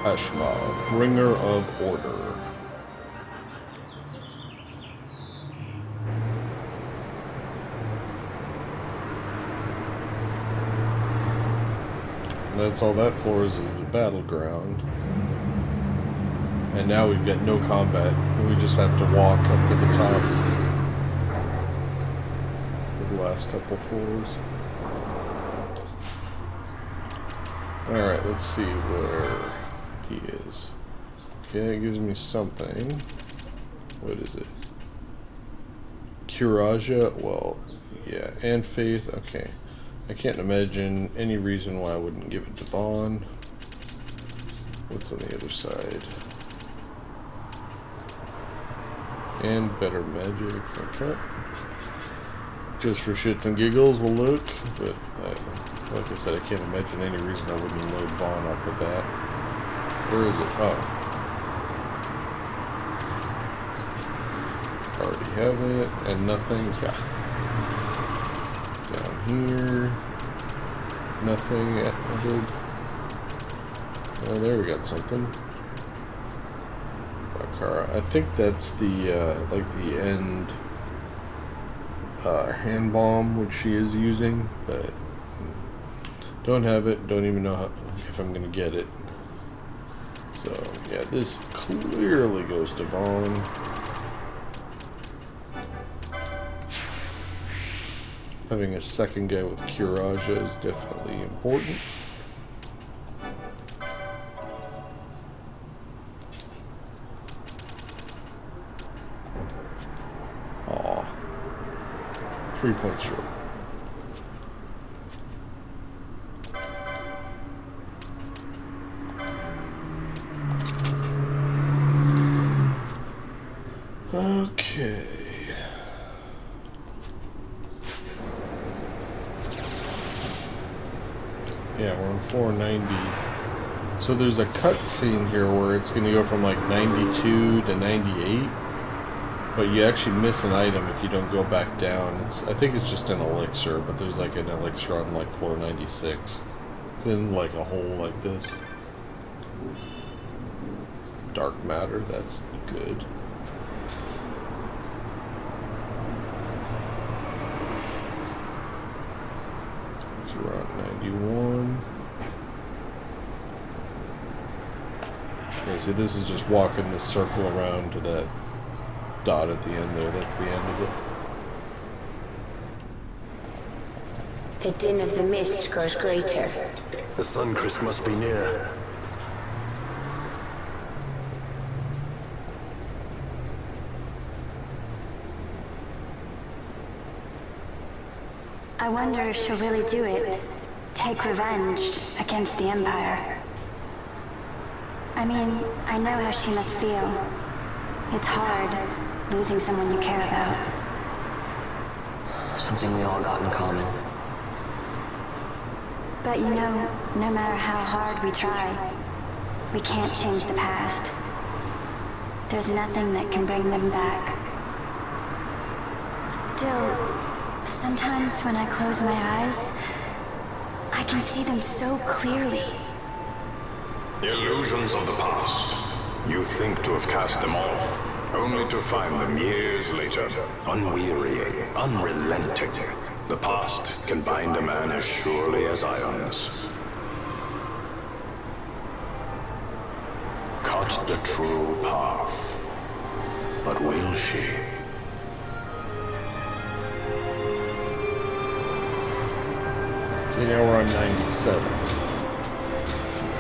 Ashma, bringer of order. that's all that for is a battleground. And now we've got no combat. We just have to walk up to the top of the last couple floors. Alright, let's see where he is. Yeah, it gives me something. What is it? Curaja? Well, yeah, and faith. Okay. I can't imagine any reason why I wouldn't give it to Vaughn. What's on the other side? And better magic. Okay. Just for shits and giggles, we'll look. But like I said, I can't imagine any reason I wouldn't load Vaughn up with that. Where is it? Oh. Already have it. And nothing. Yeah. Down here. Nothing added. Oh, there we got something. I think that's the, like the end hand bomb which she is using, but don't have it, don't even know if I'm gonna get it. So, yeah, this clearly goes to Vaughn. Having a second guy with Curaja is definitely important. Aw. 3 points short. Okay. Yeah, we're on 490. So there's a cutscene here where it's going to go from like 92 to 98, but you actually miss an item if you don't go back down. I think it's just an elixir, but there's like an elixir on like floor 96. It's in like a hole like this. Dark matter, that's good. We're on 91. Yeah, see, this is just walking this circle around to that dot at the end there. That's the end of it. The din of the mist grows greater. The Suncrest must be near. I wonder if she'll really do it. Take revenge against the Empire. I mean, I know how she must feel. It's hard, losing someone you care about. Something we all got in common. But you know, no matter how hard we try, we can't change the past. There's nothing that can bring them back. Still, sometimes when I close my eyes, I can see them so clearly. Illusions of the past. You think to have cast them off, only to find them years later, unwearying, unrelenting. The past can bind a man as surely as irons. Cut the true path, but will she? See, now we're on 97.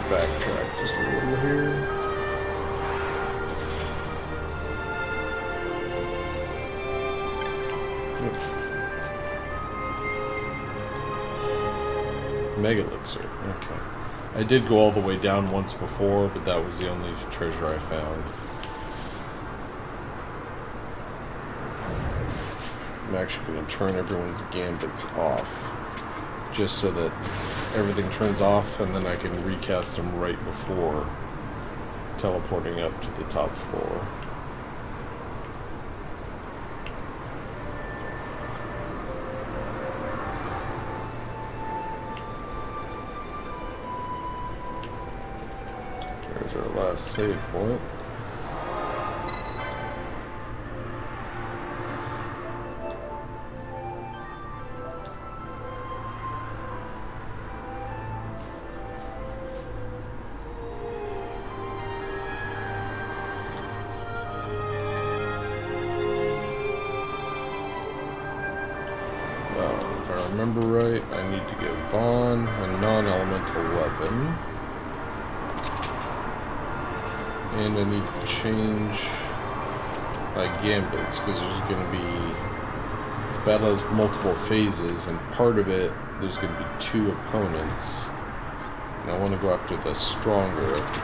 Backtrack just a little here. Yep. Mega elixir. Okay. I did go all the way down once before, but that was the only treasure I found. I'm actually going to turn everyone's gambits off, just so that everything turns off, and then I can recast them right before teleporting up to the top floor. There's our last save point. If I remember right, I need to give Vaughn a non-elemental weapon. And I need to change my gambits, because there's going to be... Battle has multiple phases, and part of it, there's going to be 2 opponents. And I want to go after the stronger of the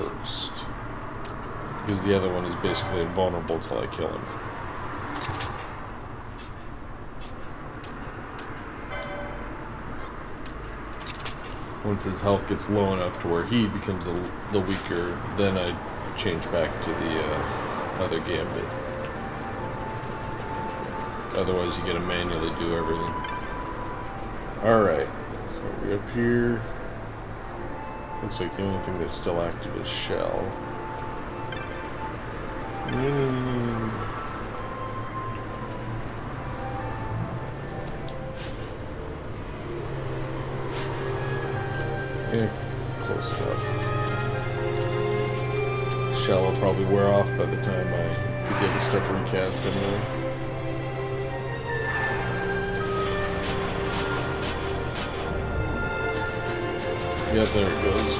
2 first. Because the other one is basically invulnerable till I kill him. Once his health gets low enough to where he becomes the weaker, then I change back to the other gambit. Otherwise, you gotta manually do everything. Alright, so we're up here. Looks like the only thing that's still active is Shell. Yeah, close enough. Shell will probably wear off by the time I get the stuff recast anyway. Yeah, there it goes.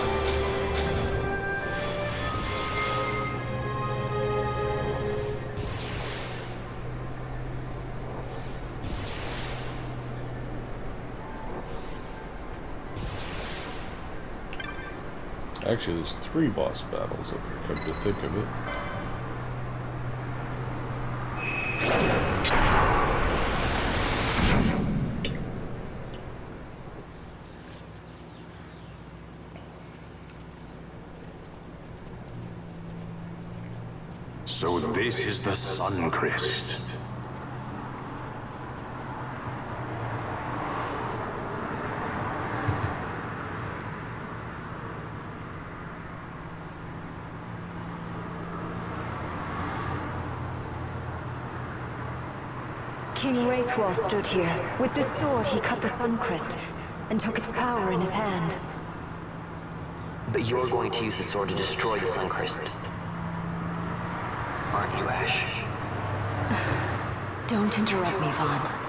Actually, there's 3 boss battles up here, come to think of it. So this is the Suncrest. King Wraithwall stood here. With this sword, he cut the Suncrest and took its power in his hand. But you're going to use the sword to destroy the Suncrest. Aren't you, Ash? Don't interrupt me, Vaughn.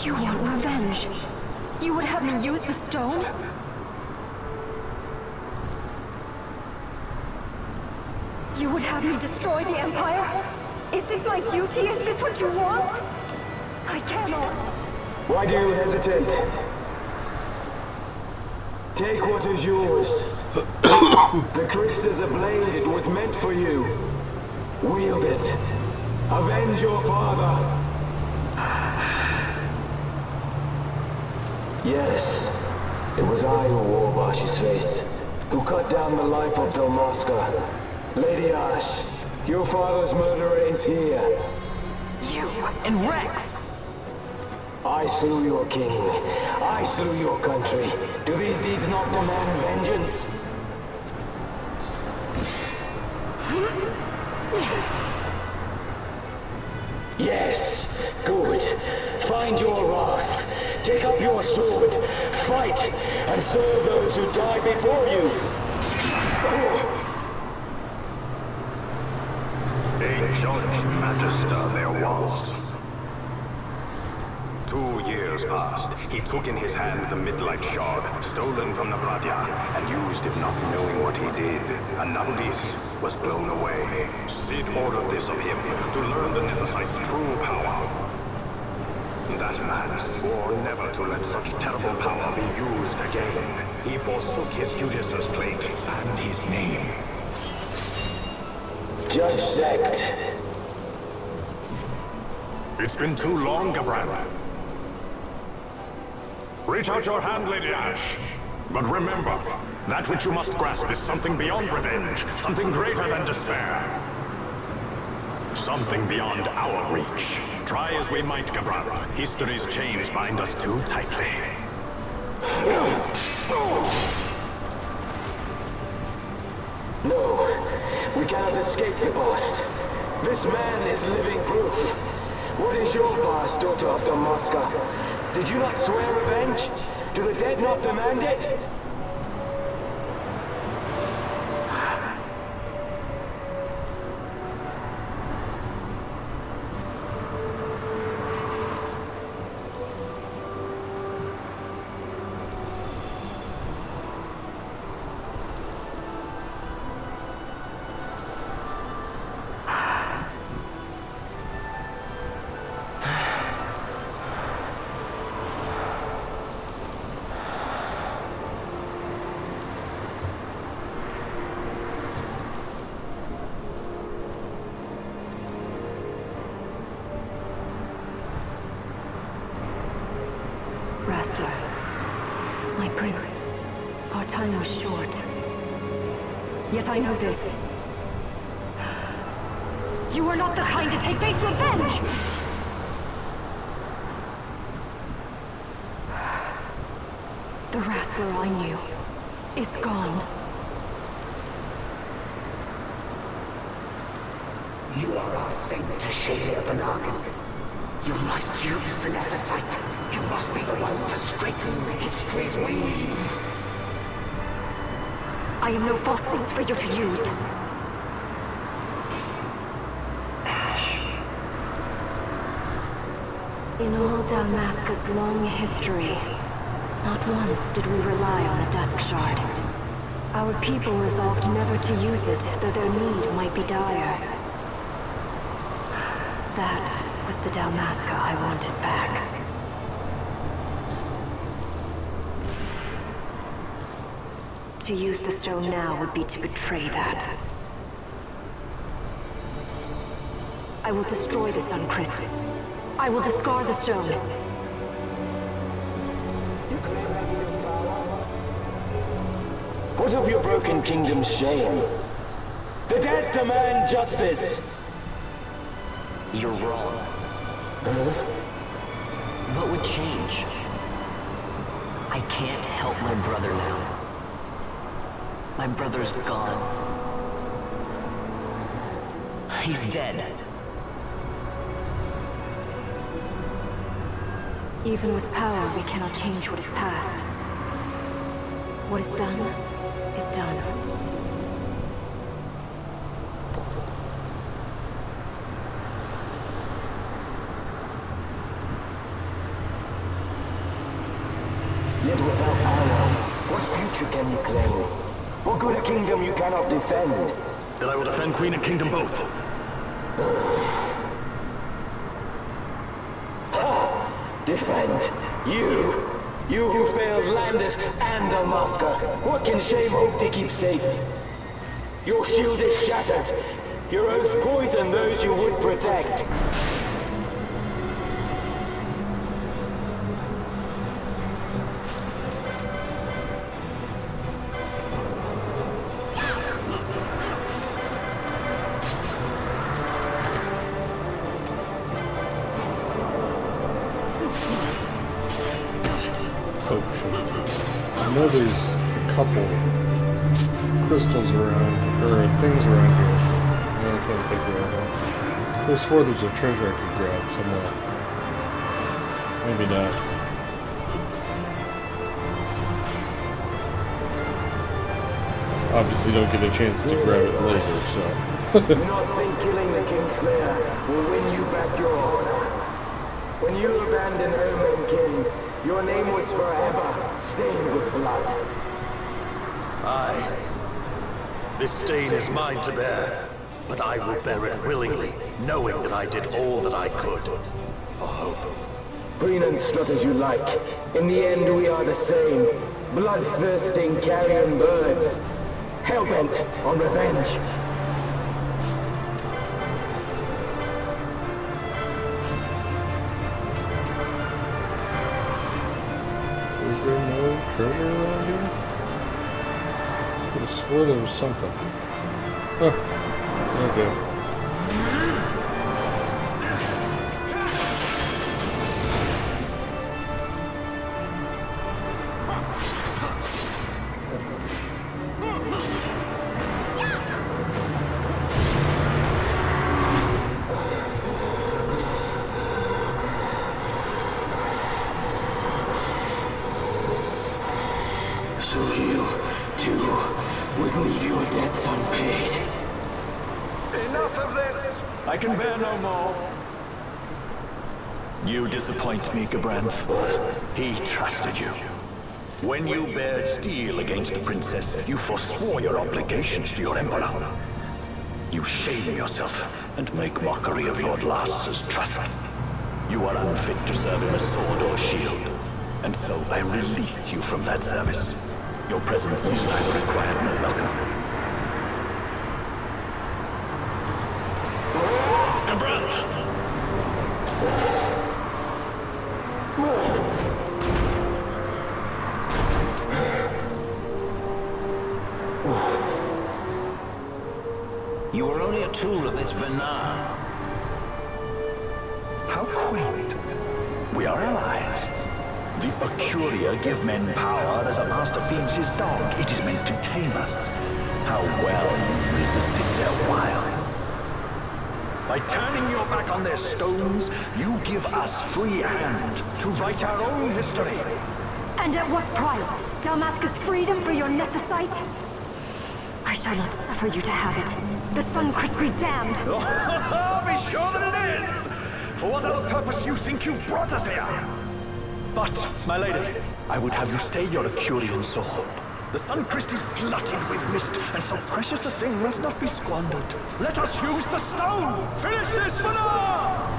You want revenge? You would have me use the stone? You would have me destroy the Empire? Is this my duty? Is this what you want? I cannot. Why do you hesitate? Take what is yours. The Christ is a blade. It was meant for you. Wield it. Avenge your father. Yes, it was I who wore Bashi's face, who cut down the life of Dalmasca. Lady Ash, your father's murderer is here. You and Rex! I slew your king. I slew your country. Do these deeds not demand vengeance? Yes, good. Find your wrath. Take up your sword. Fight, and serve those who die before you. A judge magister there was. 2 years passed. He took in his hand the midlight shard, stolen from the Bratya, and used it not knowing what he did. And now this was blown away. Sid ordered this of him, to learn the Nithosite's true power. That man swore never to let such terrible power be used again. He forsook his Judais's plate and his name. Judge Sect. It's been too long, Gabranth. Reach out your hand, Lady Ash. But remember, that which you must grasp is something beyond revenge, something greater than despair. Something beyond our reach. Try as we might, Gabranth, history's chains bind us too tightly. No, we cannot escape the past. This man is living proof. What is your past, daughter of Damaska? Did you not swear revenge? Do the dead not demand it? Wrestler. My prince. Our time was short. Yet I know this. You are not the kind to take base revenge! The wrestler I knew is gone. You are our saint to shade Banargan. You must use the Nethicite. You must be the one to straighten history's weave. I am no false saint for you to use. Ash. In all Dalmasca's long history, not once did we rely on the Dusk Shard. Our people resolved never to use it, though their need might be dire. That was the Dalmasca I wanted back. To use the stone now would be to betray that. I will destroy the Sun Crest. I will discard the stone. What of your broken kingdom's shame? The dead demand justice! You're wrong. What would change? I can't help my brother now. My brother's gone. He's dead. Even with power, we cannot change what is past. What is done, is done. Yet without power, what future can you claim? What good a kingdom you cannot defend? Then I will defend Queen and Kingdom both. Defend? You who failed Landis and Dalmasca. What can shame hope to keep safe? Your shield is shattered. Your oaths poison those you would protect. I know there's a couple crystals around, or things around here. I can't think of it. I swore there's a treasure I could grab somewhere. Maybe not. Obviously don't get a chance to grab it later, so. Do not think killing the Kingslayer will win you back your honor. When you abandoned home and kin, your name was forever stained with blood. Aye. This stain is mine to bear, but I will bear it willingly, knowing that I did all that I could for hope. Preen and strut as you like. In the end, we are the same. Bloodthirsting carrion birds. Hellbent on revenge. Is there no treasure around here? I could have swore there was something. Huh. Okay. So you, too, would leave your debts unpaid. Enough of this! I can bear no more. You disappoint me, Gabranth. He trusted you. When you bared steel against the princess, you forswore your obligations to your emperor. You shame yourself and make mockery of Lord Lars's trust. You are unfit to serve him as sword or shield, and so I release you from that service. Your presence is neither required nor welcome. Gabranth! You are only a tool of this Venar. How quaint. We are allies. The Acuria give men power as a master feeds his dog. It is meant to tame us. How well you've resisted their wile. By turning your back on their stones, you give us free hand to write our own history. And at what price? Dalmasca's freedom for your nethicite? I shall not suffer you to have it. The Suncrest be damned! Be sure that it is! For what other purpose do you think you brought us here? But, my lady, I would have you stay your Acurian sword. The Suncrest is glutted with mist, and so precious a thing must not be squandered. Let us use the stone! Finish this for now!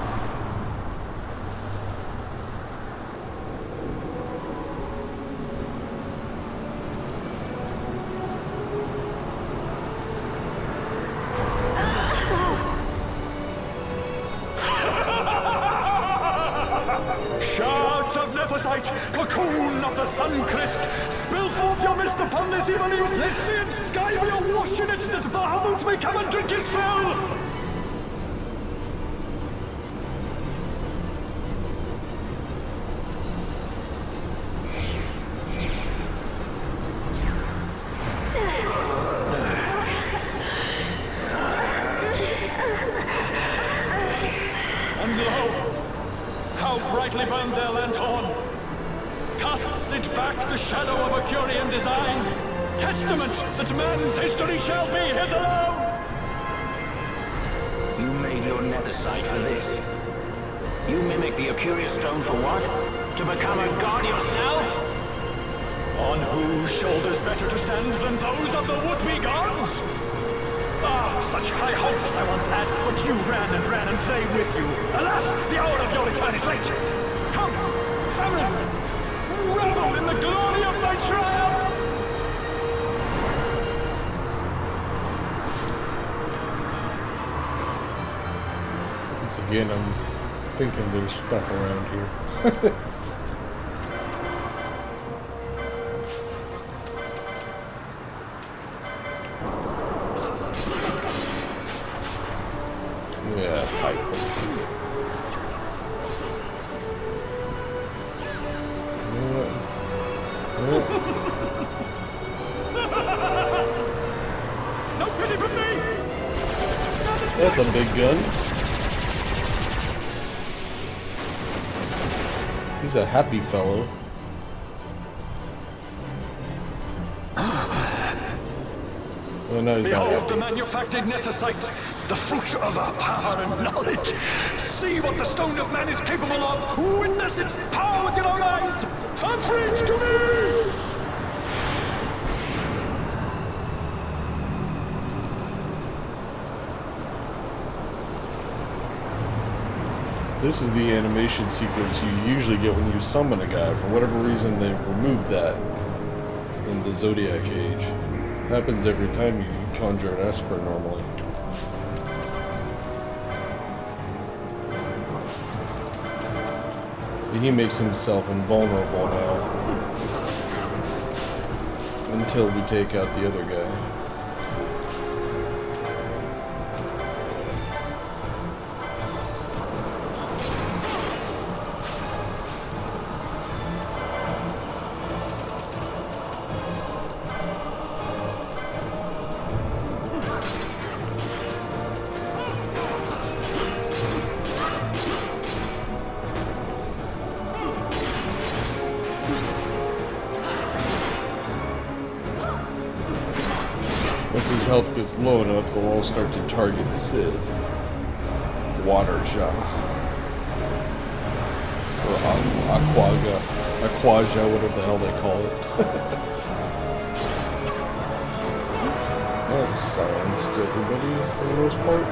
Shards of Nephosite, cocoon of the Suncrest, spill forth your mist upon this even eve. Let sea and sky be awash in it, that Bahamut may come and drink his fill! And lo, how brightly burned their lanthorn! Casts it back the shadow of Acurian design, testament that man's history shall be his alone! You made your nethicite for this. You mimic the Acuria stone for what? To become a god yourself? On whose shoulders better to stand than those of the would-be gods? Ah, such high hopes I once had, but you ran and they with you. Alas, the hour of your return is late. Come, family, revel in the glory of my triumph! Once again, I'm thinking there's stuff around here. Yeah, high potions. No pity for me! That's a big gun. He's a happy fellow. Oh, no, he's not Behold the happy. manufactured netherite, the fruit of our power and knowledge. See what the stone of man is capable of. Witness its power with your own eyes. Unfreeze to me! This is the animation sequence you usually get when you summon a guy. For whatever reason, they removed that in the Zodiac Age. Happens every time you conjure an Esper normally. So he makes himself invulnerable now. Until we take out the other guy. Once his health gets low enough, they'll all start to target Sid. Waterjaw. Or Aquaja, whatever the hell they call it. That's silenced everybody for the most part.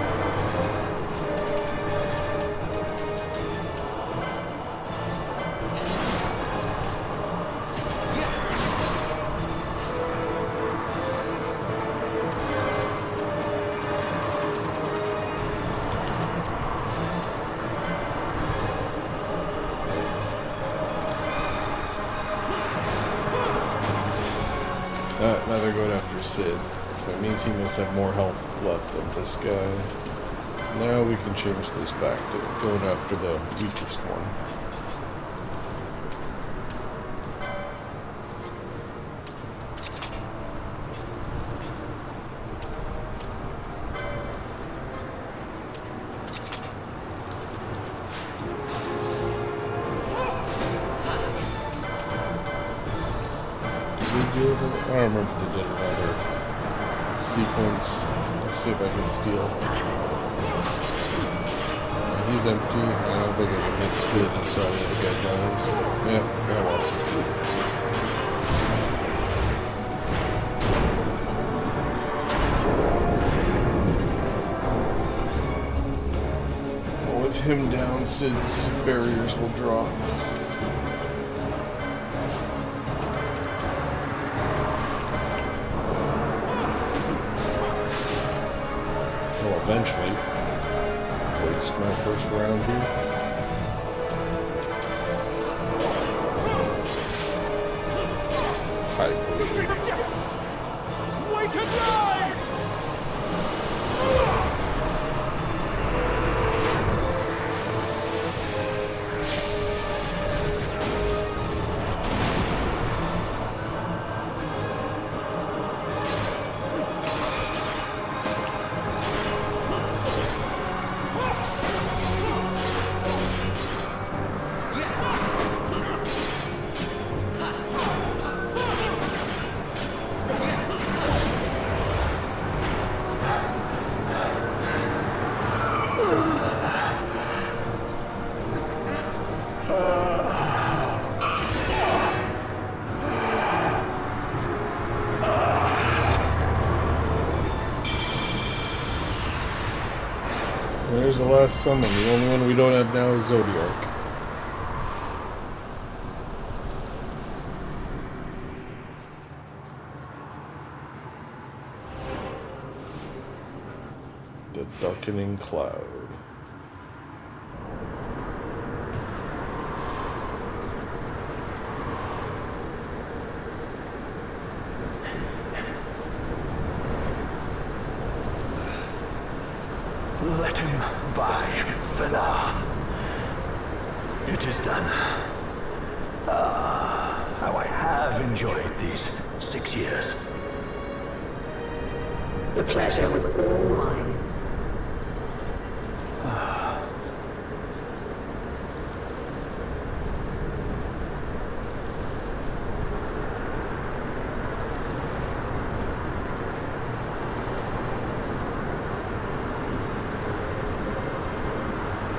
Now they're going after Sid. That means he must have more health left than this guy. Now we can change this back to going after the weakest one. I don't remember if they did another sequence. Let's see if I can steal. He's empty. I don't think I can hit Sid until the other guy dies. Yeah, well. With him down, Sid's barriers will drop. Eventually. Waste my first round here. High potion. Wake and die! There's the last summon. The only one we don't have now is Zodiac. The darkening cloud. Let him by, Fela. It is done. How I have enjoyed these 6 years. The pleasure was all mine.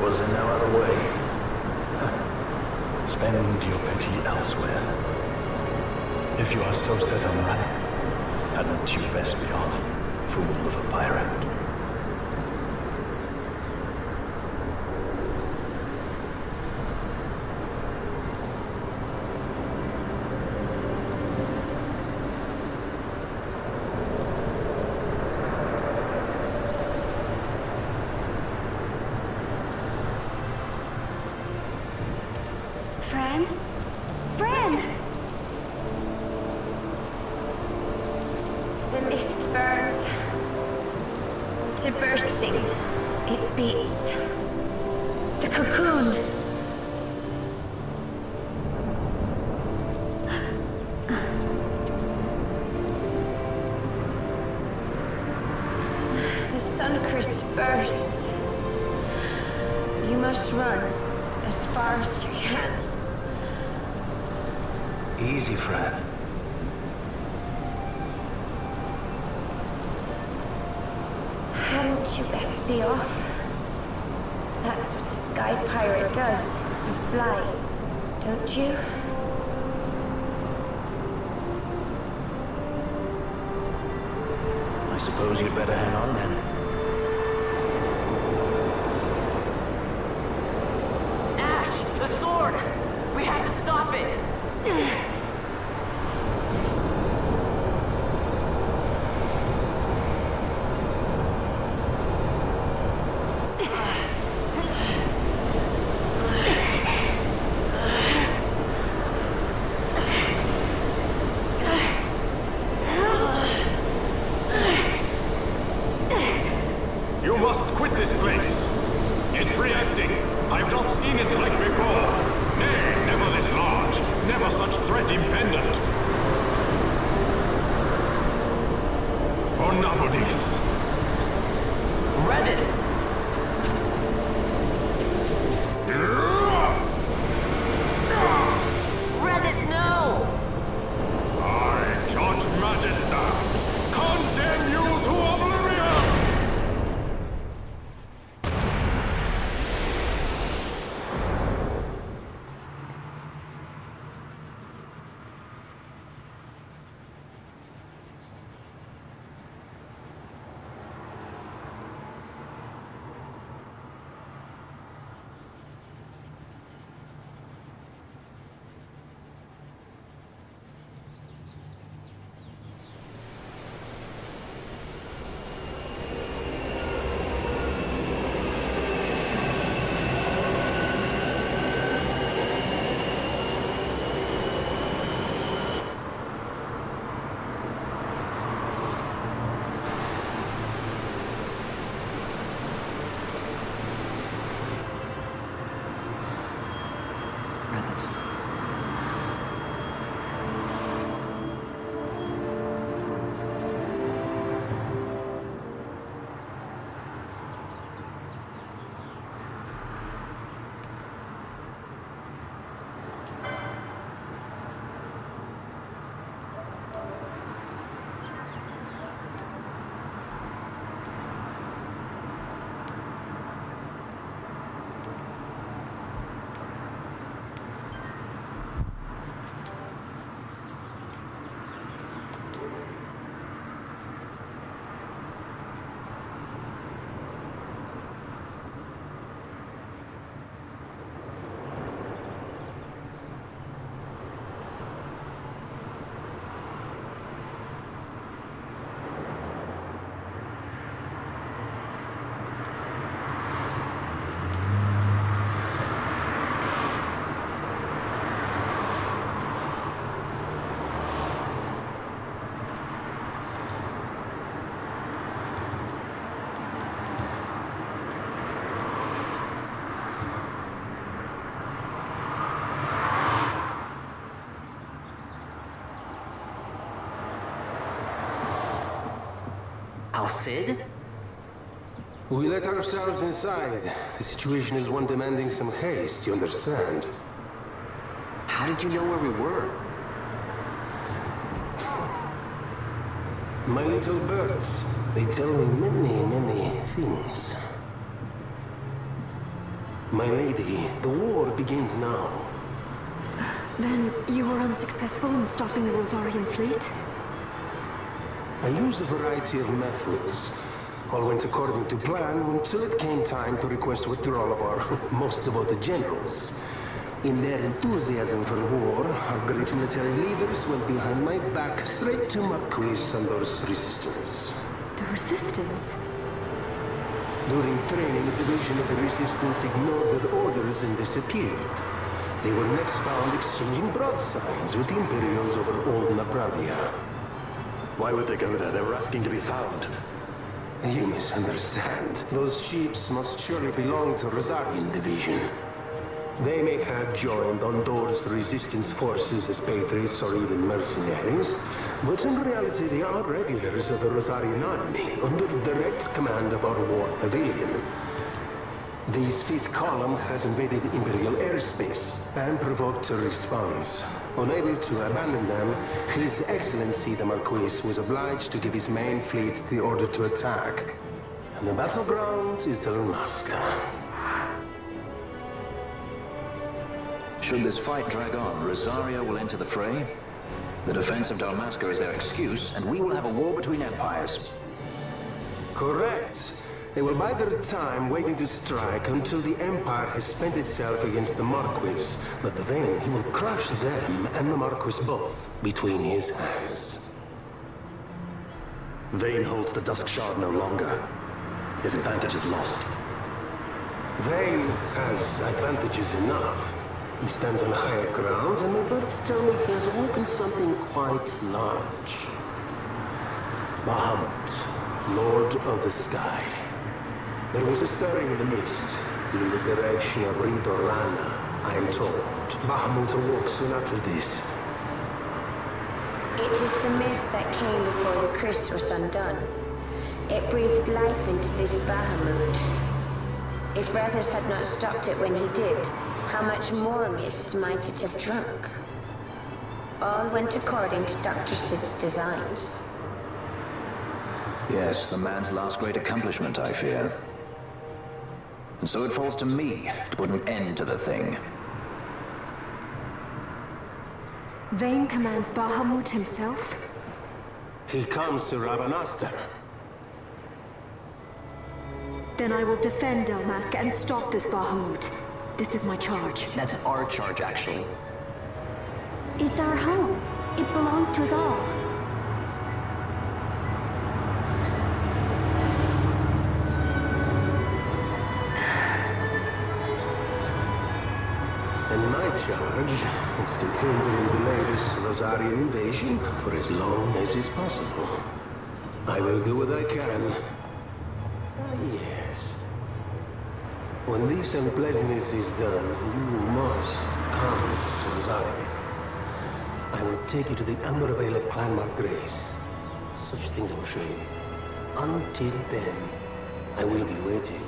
Was there no other way? Spend your pity elsewhere. If you are so set on running, hadn't you best be off, fool of a pirate? Fran? Fran! The mist burns to bursting. It beats. The cocoon. The sun-crest bursts. You must run as far as you can. Easy, Fran. Hadn't you best be off? That's what a sky pirate does. You fly, don't you? I suppose you'd better hang on then. Ash, the sword! We had to stop it! You must quit this place. It's reacting. I've not seen its like before. Nay, never this large. Never such threat impendent. For Nabodis. Redis! Redis, no! I, Judge Magister, condemn you to oblivion! Redis. Al-Cid? We let ourselves inside. The situation is one demanding some haste, you understand? How did you know where we were? My little birds, they tell me many, many things. My lady, the war begins now. Then you were unsuccessful in stopping the Rosarian fleet? I used a variety of methods. All went according to plan until it came time to request withdrawal of our most devoted generals. In their enthusiasm for war, our great military leaders went behind my back straight to Marquis Sandor's resistance. The Resistance? During training, a division of the Resistance ignored their orders and disappeared. They were next found exchanging broadsides with the Imperials over Old Napravia. Why would they go there? They were asking to be found. You misunderstand. Those ships must surely belong to Rosarian Division. They may have joined Ondor's resistance forces as patriots or even mercenaries, but in reality they are regulars of the Rosarian army, under direct command of our war pavilion. This fifth column has invaded Imperial airspace and provoked a response. Unable to abandon them, His Excellency the Marquis was obliged to give his main fleet the order to attack. And the battleground is Dalmasca. Should this fight drag on, Rosaria will enter the fray. The defense of Dalmasca is their excuse, and we will have a war between empires. Correct. They will bide their time waiting to strike until the Empire has spent itself against the Marquis. But then he will crush them and the Marquis both between his hands. Vayne holds the Dusk Shard no longer. His advantage is lost. Vayne has advantages enough. He stands on higher ground, and my birds tell me he has awoken something quite large. Bahamut, Lord of the Sky. There was a stirring in the mist, in the direction of Ridorana, I am told. Bahamut awoke soon after this. It is the mist that came before the crystal was undone. It breathed life into this Bahamut. If Rathers had not stopped it when he did, how much more mist might it have drunk? All went according to Dr. Sid's designs. Yes, the man's last great accomplishment, I fear. And so it falls to me to put an end to the thing. Vayne commands Bahamut himself? He comes to Rabanastar. Then I will defend Dalmasca and stop this Bahamut. This is my charge. That's our charge, actually. It's our home. It belongs to us all. And my charge is to hinder and delay this Rosarian invasion for as long as is possible. I will do what I can. Yes. When this unpleasantness is done, you must come to Rosaria. I will take you to the Amber Vale of Clan Margrace. Such things I will show you. Until then, I will be waiting.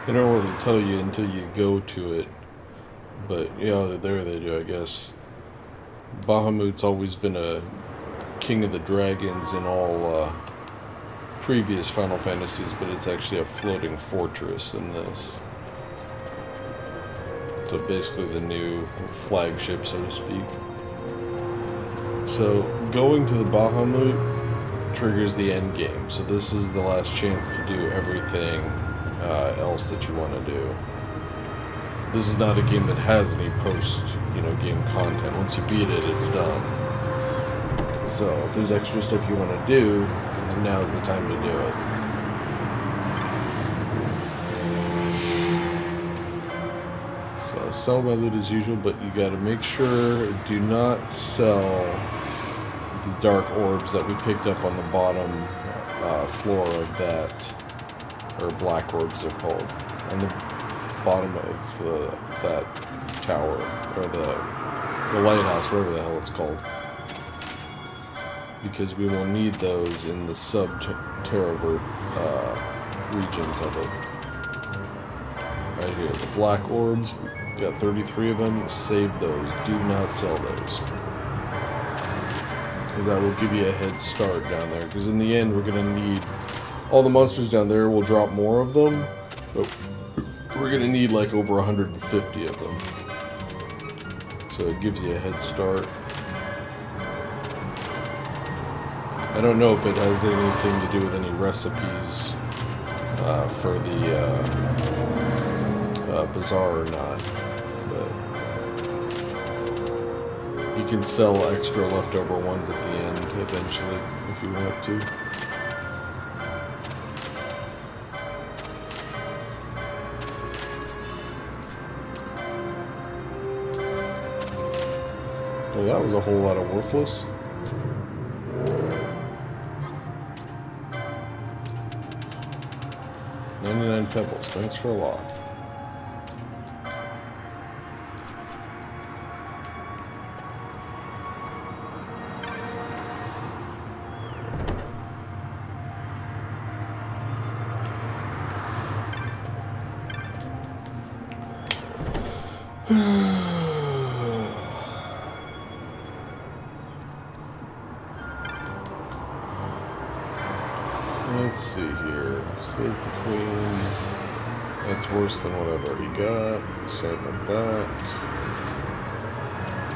They don't really tell you until you go to it, but yeah, there they do, I guess. Bahamut's always been a king of the dragons in all previous Final Fantasies, but it's actually a floating fortress in this. So basically the new flagship, so to speak. So going to the Bahamut triggers the end game. So this is the last chance to do everything else that you want to do. This is not a game that has any post, game content. Once you beat it, it's done. So if there's extra stuff you want to do, now's the time to do it. So sell my loot as usual, but you got to make sure do not sell the dark orbs that we picked up on the bottom floor of that. Or black orbs they're called, on the bottom of that tower, or the lighthouse, whatever the hell it's called. because we will need those in the sub-terabyte regions of it. Right here, the black orbs, we got 33 of them. Save those. Do not sell those. Because that will give you a head start down there. Because in the end, we're going to need... All the monsters down there will drop more of them, but we're going to need like over 150 of them. So it gives you a head start. I don't know if it has anything to do with any recipes for the bazaar or not, but you can sell extra leftover ones at the end eventually if you want to. Well, that was a whole lot of worthless. Pebbles, thanks for a lot. Let's see here. Save the queen. That's worse than what I've already got. Sorry about that.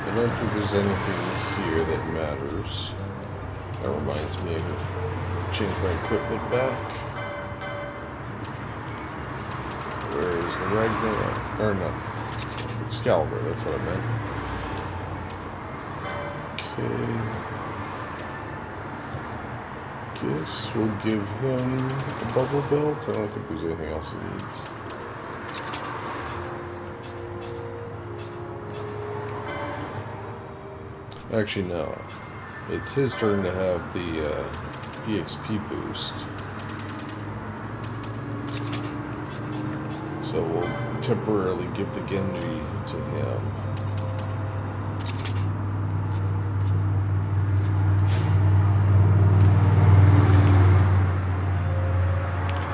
I don't think there's anything here that matters. That reminds me of changing my equipment back. Where is the Ragnarok? Or no. Excalibur, that's what I meant. Okay. Guess we'll give him a bubble belt. I don't think there's anything else he needs. Actually, no. It's his turn to have the EXP boost. So we'll temporarily give the Genji to him.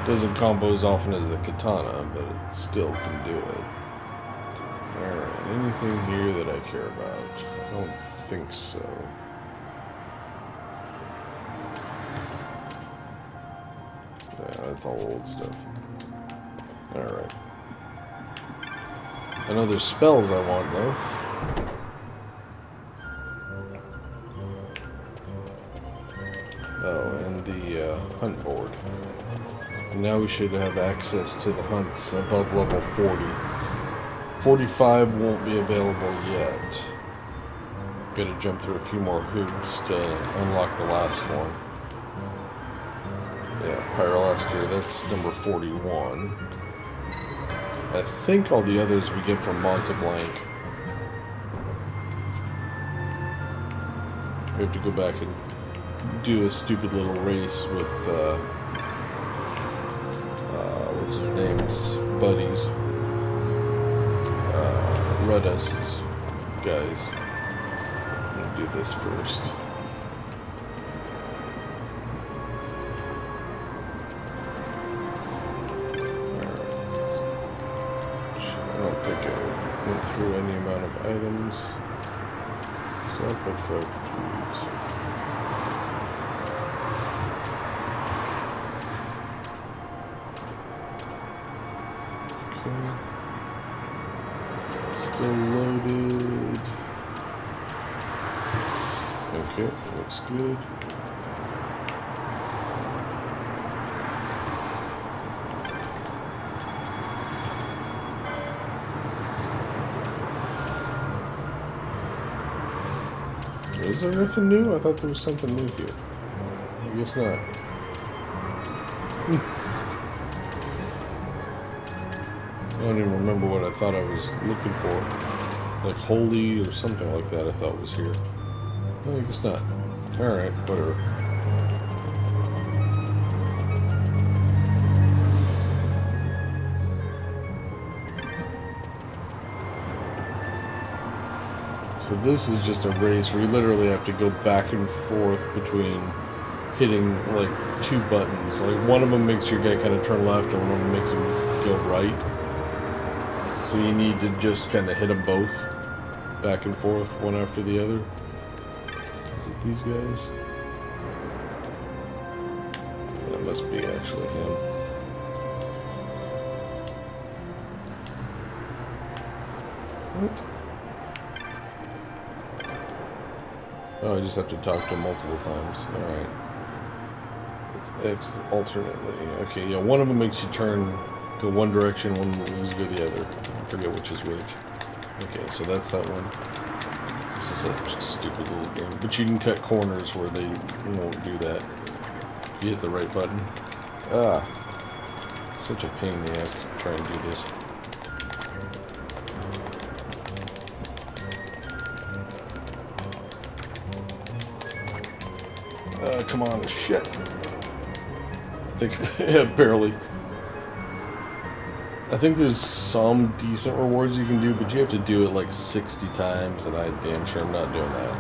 Doesn't combo as often as the katana, but it still can do it. Alright, anything here that I care about? I don't think so. Yeah, that's all old stuff. Alright. I know there's spells I want, though. Oh, and the hunt board. And now we should have access to the hunts above level 40. 45 won't be available yet. Gotta jump through a few more hoops to unlock the last one. Yeah, Pyrolaster, that's number 41. I think all the others we get from Monteblanc. We have to go back and do a stupid little race with what's his name's buddies, Rudus's guys. I'm gonna do this first. I don't think I went through any amount of items. So I'll put 5 trees. Still loaded. Okay, looks good. Is there nothing new? I thought there was something new here. I guess not. I don't even remember what I thought I was looking for. Like holy or something like that I thought was here. No, I guess not. Alright, whatever. So this is just a race where you literally have to go back and forth between hitting like two buttons. Like one of them makes your guy kind of turn left and one of them makes him go right. So you need to just kind of hit them both back and forth, one after the other. Is it these guys? That must be actually him. What? Oh, I just have to talk to him multiple times. Alright. It's X alternately. Okay, yeah, one of them makes you turn, go one direction, one moves go the other. I forget which is which. Okay, so that's that one. This is such a stupid little game. But you can cut corners where they won't do that. If you hit the right button. Ah. Such a pain in the ass to try and do this. Come on, shit. I think, yeah, barely. I think there's some decent rewards you can do, but you have to do it like 60 times, and I damn sure am not doing that.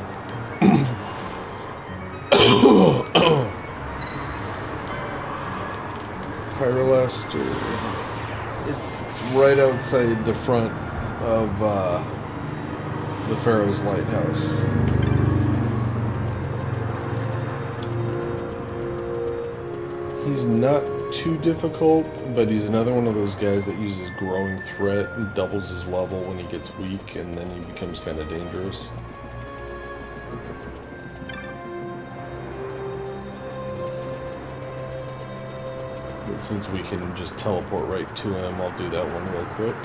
Pyrolaster. It's right outside the front of the Pharos Lighthouse. He's not too difficult, but he's another one of those guys that uses growing threat and doubles his level when he gets weak, and then he becomes kind of dangerous. But since we can just teleport right to him, I'll do that one real quick.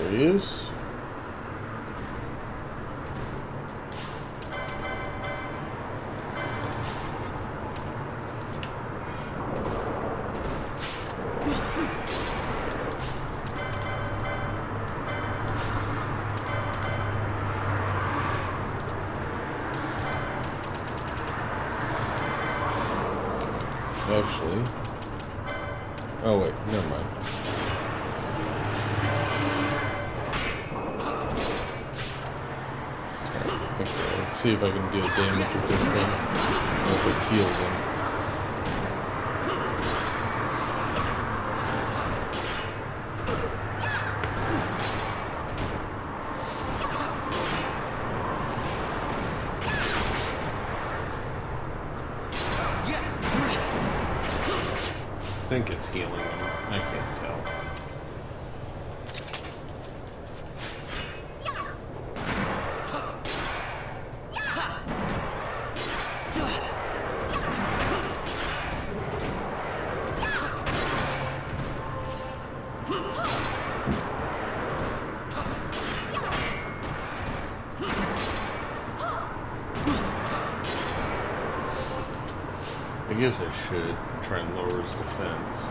He is. Actually. Oh wait, never mind. Okay, let's see if I can deal damage with this thing. Or if it heals him. I think it's healing him. I can't tell. I guess I should try and lower his defense.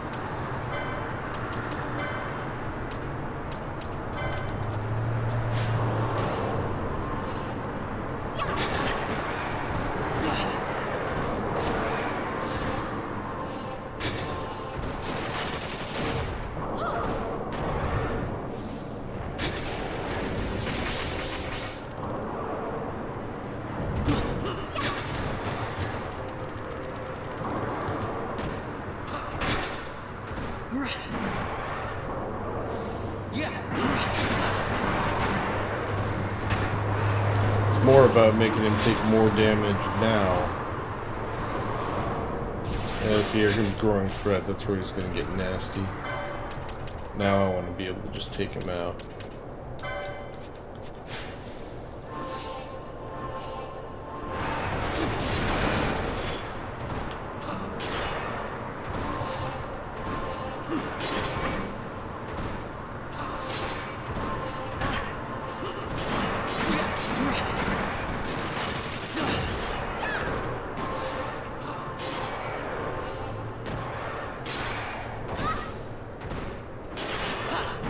about making him take more damage now. As here comes growing threat, that's where he's going to get nasty. Now I want to be able to just take him out.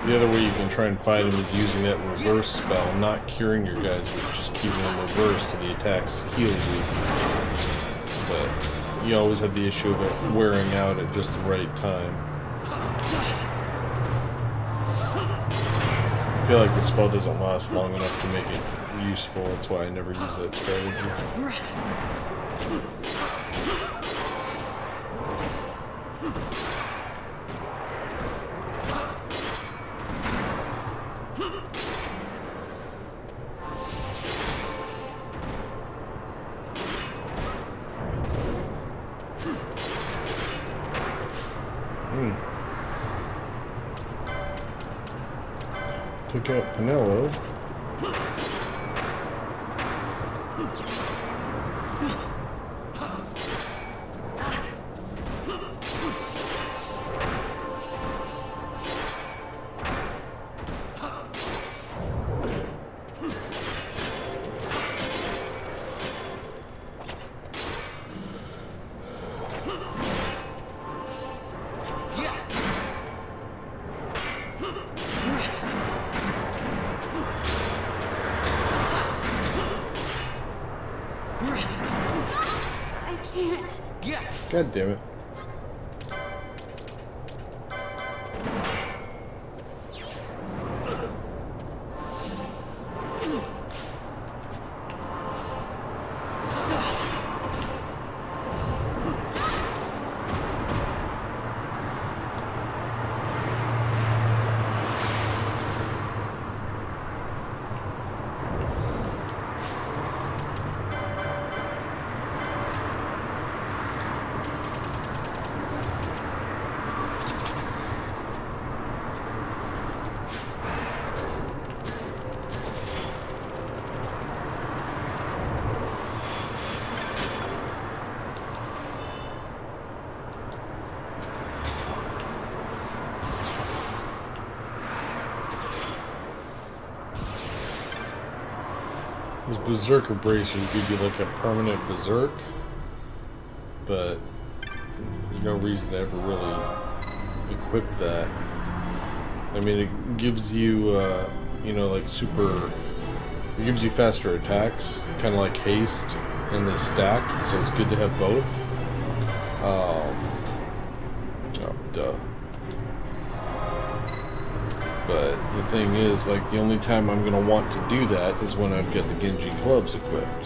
The other way you can try and fight him is using that reverse spell, not curing your guys, but just keeping them reversed so the attacks heal you. But you always have the issue of it wearing out at just the right time. I feel like the spell doesn't last long enough to make it useful, that's why I never use that strategy. Took out Pinello. God damn it. These Berserker bracers give you like a permanent berserk, but there's no reason to ever really equip that. I mean, it gives you, you know, like it gives you faster attacks, kind of like haste, and they stack, so it's good to have both. Oh, duh. But the thing is, like, the only time I'm going to want to do that is when I've got the Genji gloves equipped.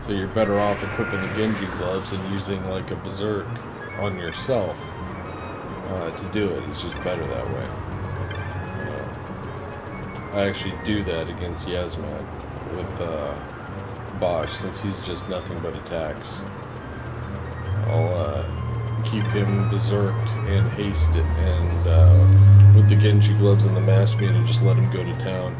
So you're better off equipping the Genji gloves and using, like, a Berserk on yourself to do it. It's just better that way. I actually do that against Yasmat with Bosch, since he's just nothing but attacks. I'll keep him berserked and hasted, and with the Genji gloves and the mass meat, and just let him go to town.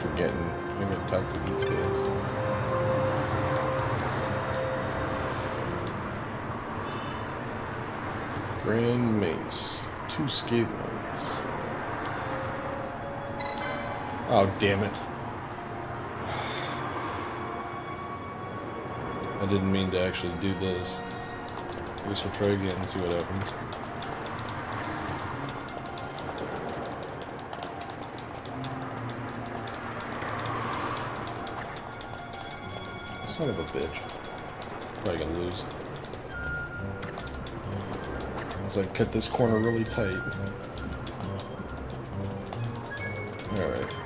Forgetting. I'm gonna talk to these guys. Grand Mace. 2 Scathelings. Oh, damn it. I didn't mean to actually do this. I guess we'll try again and see what happens. Son of a bitch. Probably gonna lose. As I cut this corner really tight. Alright.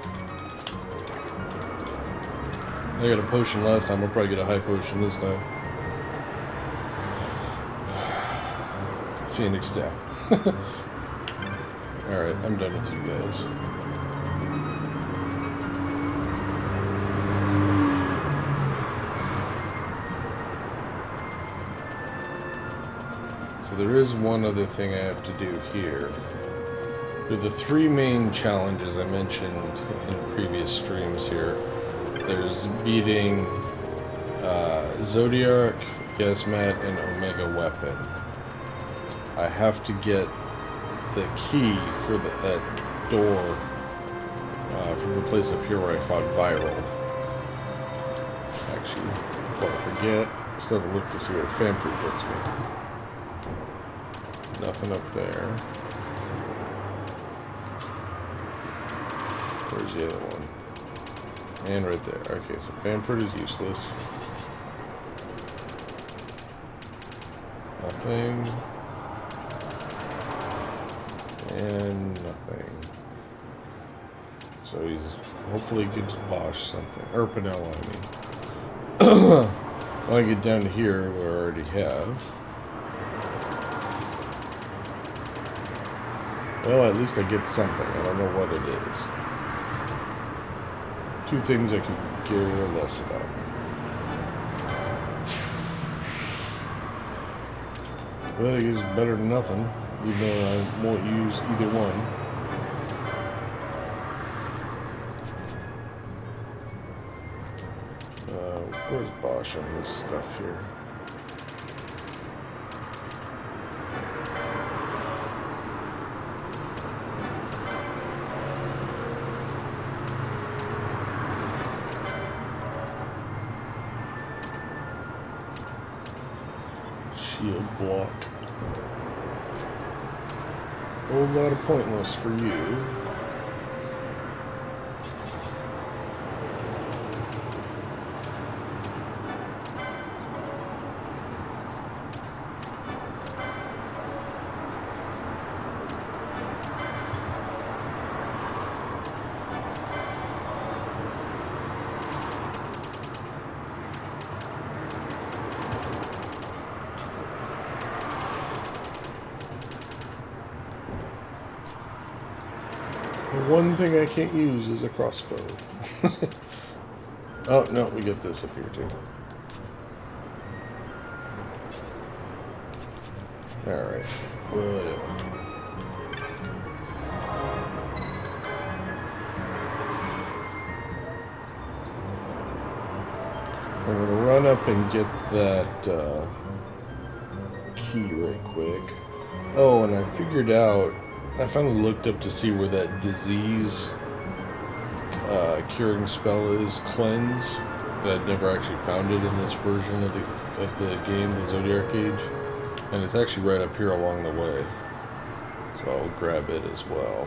I got a potion last time, I'll probably get a high potion this time. Phoenix down. Alright, I'm done with you guys. So there is one other thing I have to do here. There are the three main challenges I mentioned in previous streams here. There's beating Zodiac, Gasmat, and Omega Weapon. I have to get the key for that door from the place up here where I fought Viral. Actually, before I forget, I still have a look to see where Famford gets me. Nothing up there. Where's the other one? And right there. Okay, so Famford is useless. Nothing. And nothing. So he's hopefully gives Bosch something. Or Pinella, I mean. When I get down to here, where I already have. Well, at least I get something. I don't know what it is. Two things I could care less about. But I guess it's better than nothing, even though I won't use either one. Where's Bosch on this stuff here? Shield block. A whole lot of pointless for you. One thing I can't use is a crossbow. Oh, no, we get this up here too. Alright. I'm gonna run up and get that key right quick. Oh, and I figured out, I finally looked up to see where that disease curing spell is, Cleanse. But I'd never actually found it in this version of the game, the Zodiac Age. And it's actually right up here along the way. So I'll grab it as well.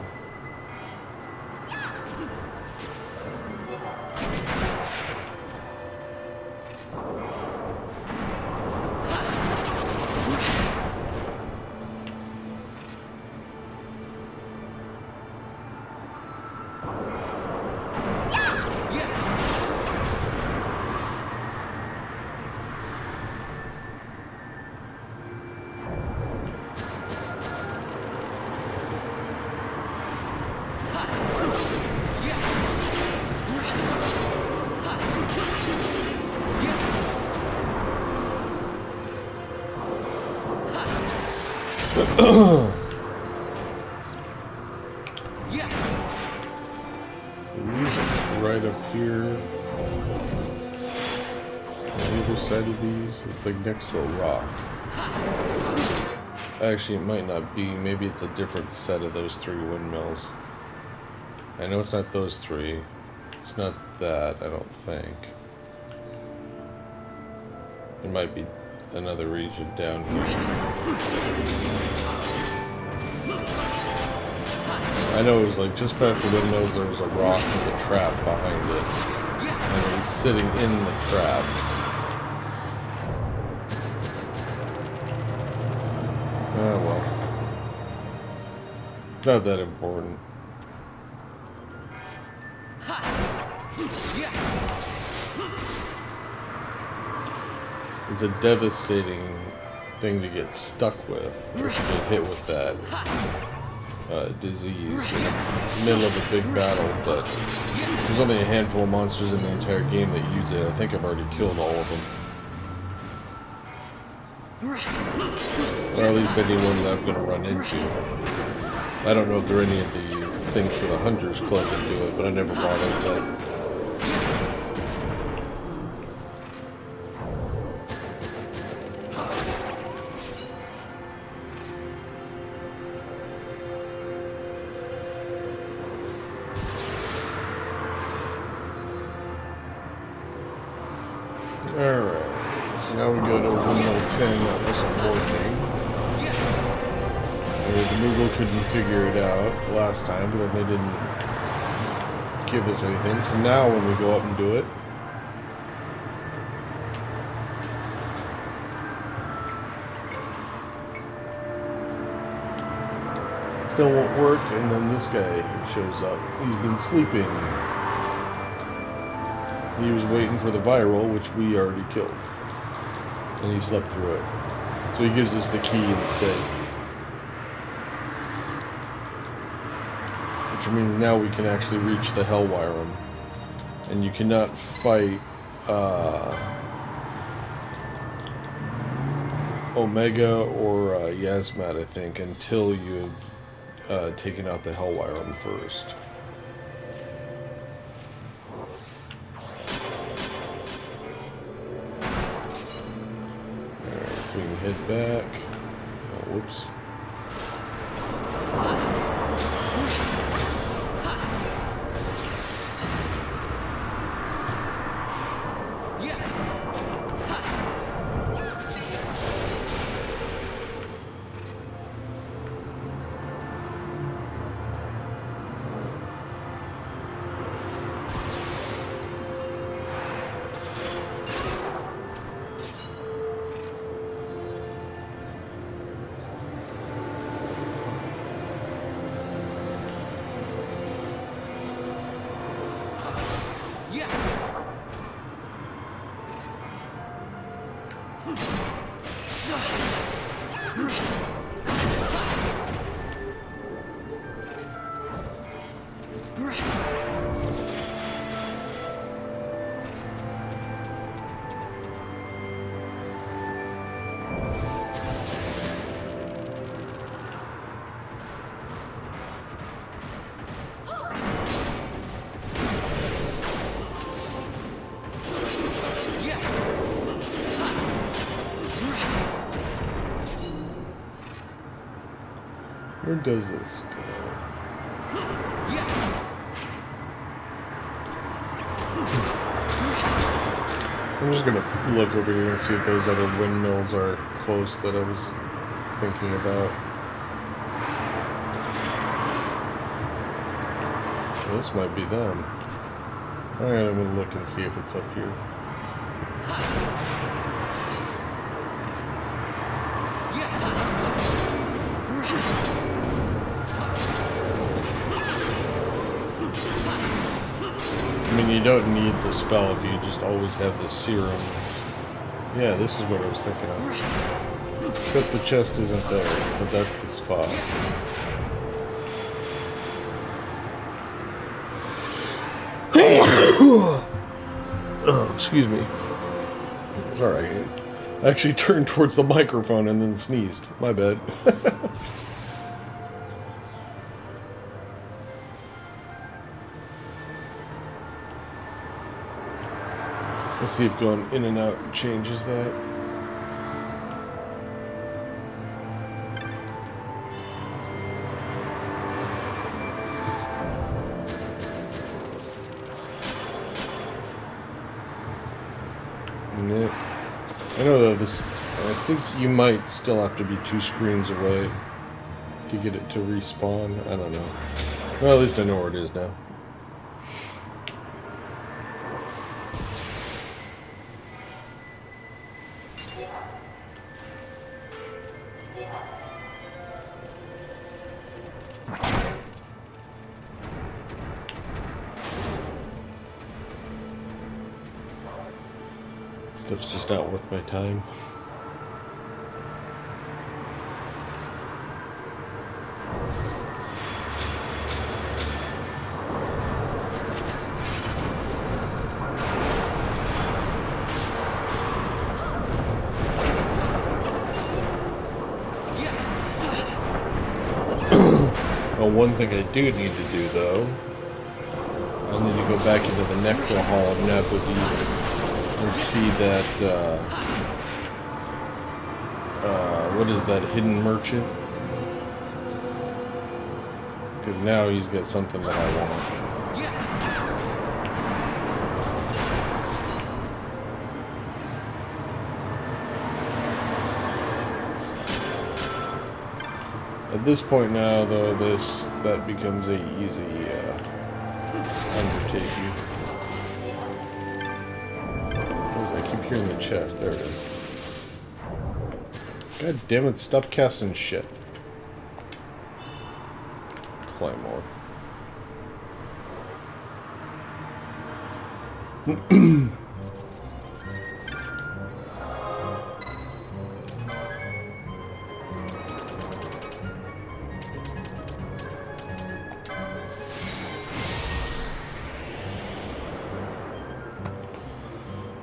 Right up here. On the other side of these, it's like next to a rock. Actually, it might not be. Maybe it's a different set of those three windmills. I know it's not those three. It's not that, I don't think. It might be another region down here. I know it was like just past the windmills there was a rock with a trap behind it. And he's sitting in the trap. Oh well. It's not that important. It's a devastating thing to get stuck with, or to get hit with that disease in the middle of a big battle, but there's only a handful of monsters in the entire game that use it. I think I've already killed all of them. Or at least anyone that I'm going to run into. I don't know if there are any of the things for the Hunters Club that do it, but I never bought it yet. Alright, so now we go to windmill 10 that wasn't working. The Moogle couldn't figure it out last time, but then they didn't give us anything. So now when we go up and do it, still won't work, and then this guy shows up. He's been sleeping. He was waiting for the viral, which we already killed. And he slept through it. So he gives us the key instead. Which means now we can actually reach the Hellwyrm. And you cannot fight Omega or Yasmat, I think, until you've taken out the Hellwyrm first. Alright, so we can head back. Oh, whoops. Where does this go? I'm just gonna look over here and see if those other windmills are close that I was thinking about. Well, this might be them. Alright, I'm gonna look and see if it's up here. I mean, you don't need the spell if you just always have the serums. Yeah, this is what I was thinking of. Except the chest isn't there, but that's the spot. Oh, excuse me. It's alright. I actually turned towards the microphone and then sneezed. My bad. Let's see if going in and out changes that. Nope. I know that this... I think you might still have to be 2 screens away to get it to respawn. I don't know. Well, at least I know where it is now. Stuff's just not worth my time. Well, one thing I do need to do, though, I need to go back into the Necro Hall of Nephites and see that, what is that, hidden merchant? Because now he's got something that I want. At this point now, though, that becomes a easy undertaking. I keep hearing the chest. There it is. God damn it! Stop casting shit. Claymore.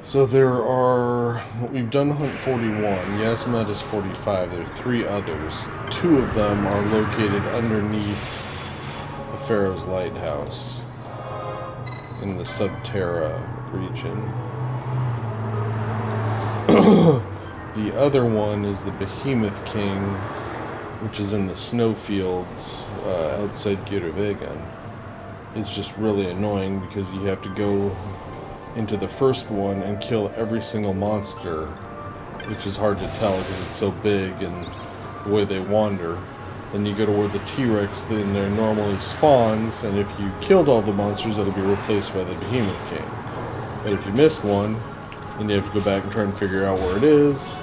So there are, we've done Hunt 41, Yasmet is 45, there are 3 others. 2 of them are located underneath the Pharos Lighthouse in the Subterra region. The other one is the Behemoth King, which is in the snowfields outside Giruvegan. It's just really annoying because you have to go into the first one and kill every single monster, which is hard to tell because it's so big and the way they wander. Then you go to where the T-Rex then there normally spawns, and if you killed all the monsters, it'll be replaced by the Behemoth King. But if you missed one, then you have to go back and try and figure out where it is,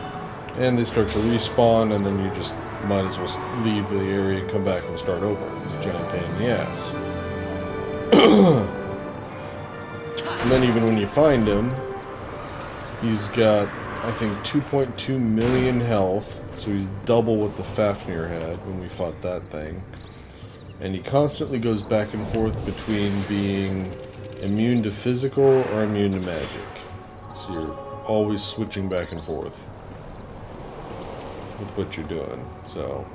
and they start to respawn, and then you just might as well leave the area and come back and start over. It's a giant pain in the ass. And then even when you find him, he's got, I think, 2.2 million health, so he's double what the Fafnir had when we fought that thing. And he constantly goes back and forth between being immune to physical or immune to magic. So you're always switching back and forth with what you're doing. So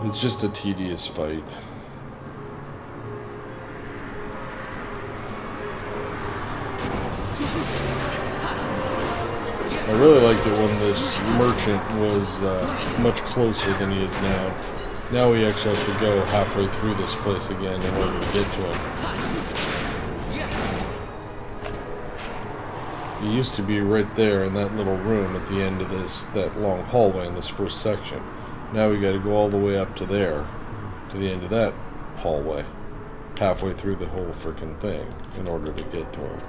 it's just a tedious fight. I really liked it when this merchant was much closer than he is now. Now we actually have to go halfway through this place again in order to get to him. He used to be right there in that little room at the end of that long hallway in this first section. Now we gotta go all the way up to there, to the end of that hallway, halfway through the whole frickin' thing in order to get to him.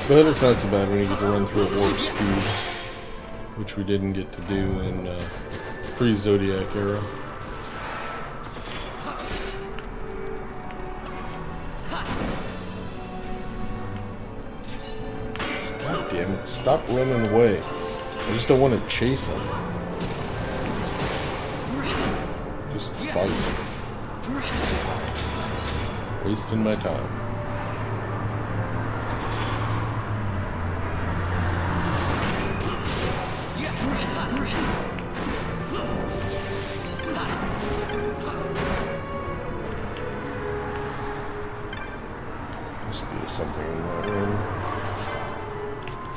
But it's not so bad when you get to run through at warp speed, which we didn't get to do in pre-Zodiac era. God damn it, stop running away. I just don't want to chase him. Just fight. Wasting my time. Something in that room.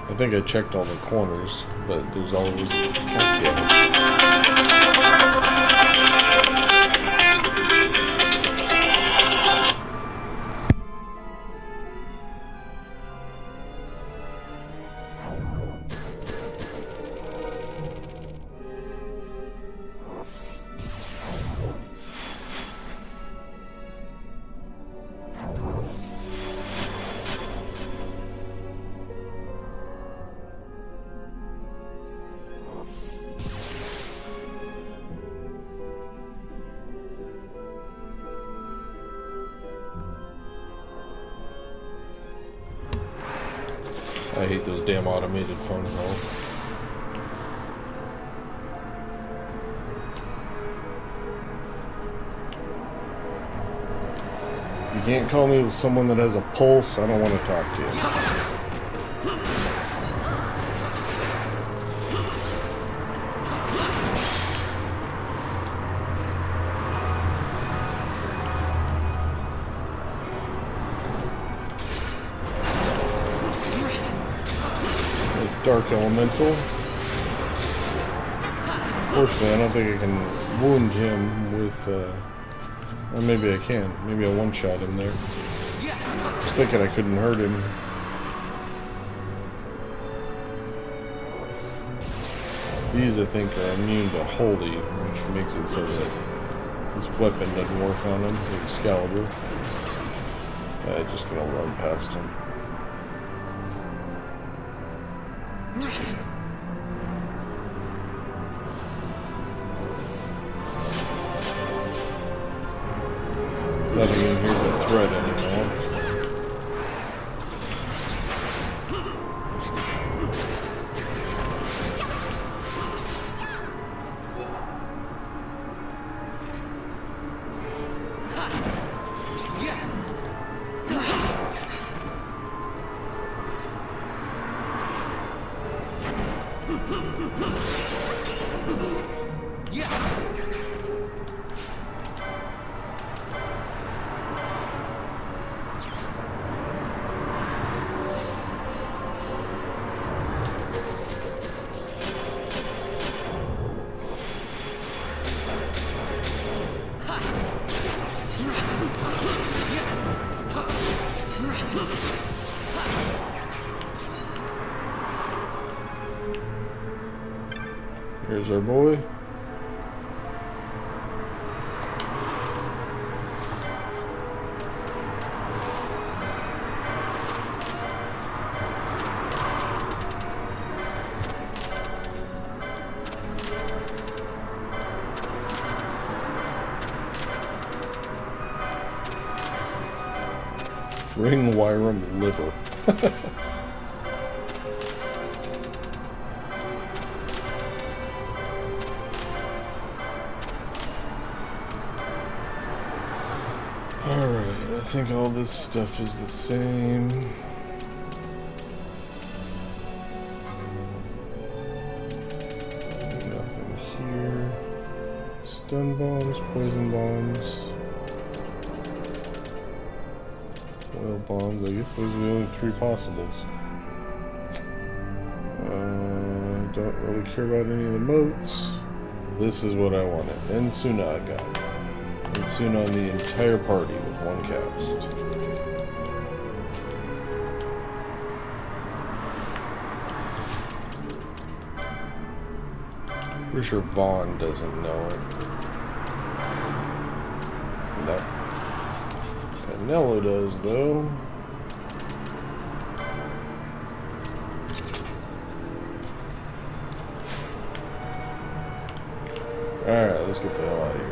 I think I checked all the corners, but there's always... God damn it. I hate those damn automated phone calls. You can't call me with someone that has a pulse. I don't want to talk to you. Dark Elemental. Fortunately, I don't think I can wound him with, or maybe I can. Maybe I one-shot him there. I was thinking I couldn't hurt him. These, I think, are immune to Holy, which makes it so that this weapon doesn't work on him, the Excalibur. I'm just gonna run past him. Nothing in here's a threat anymore. Here's our boy. Ring Wyram liver. Alright, I think all this stuff is the same. Nothing here. Stun bombs, poison bombs. Oil bombs, I guess those are the only three possibles. Don't really care about any of the moats. This is what I wanted. Ensunaga. Ensuna on the entire party with one cast. Pretty sure Vaughn doesn't know it. No. Canelo does, though. Alright, let's get the hell out of here.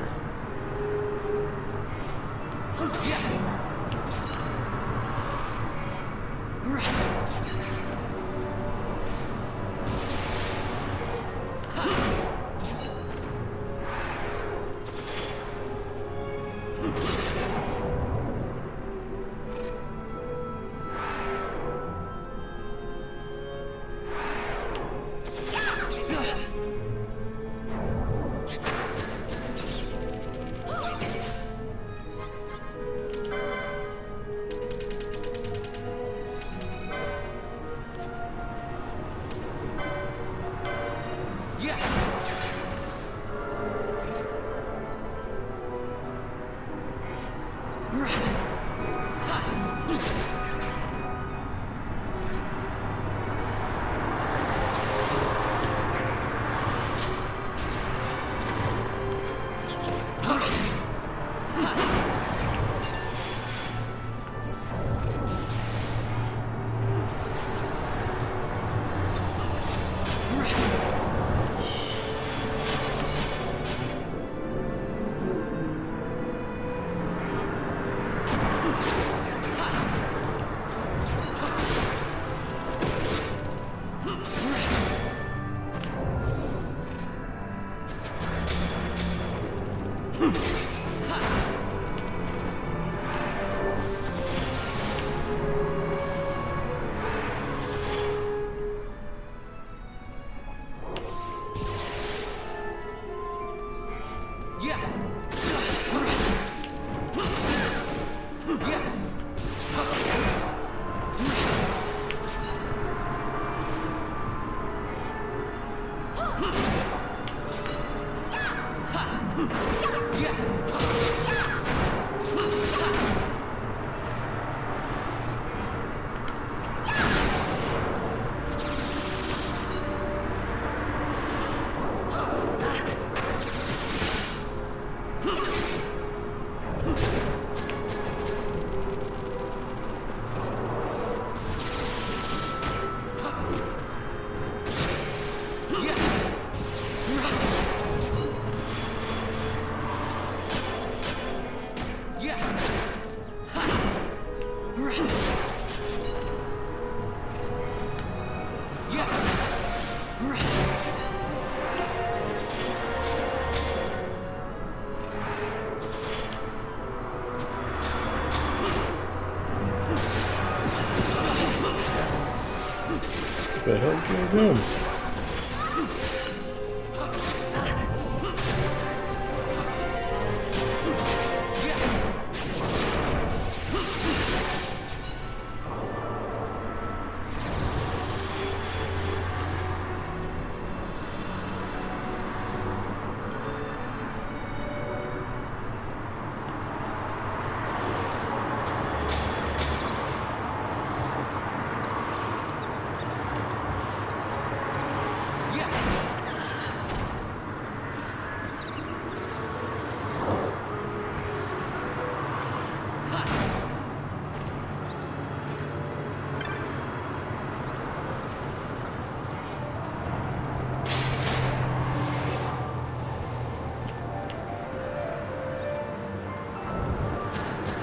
What the hell can I do?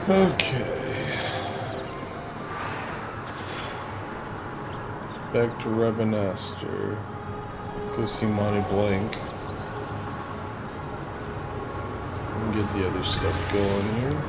Okay. Back to Revenaster. Go see Monty Blank. And get the other stuff going here.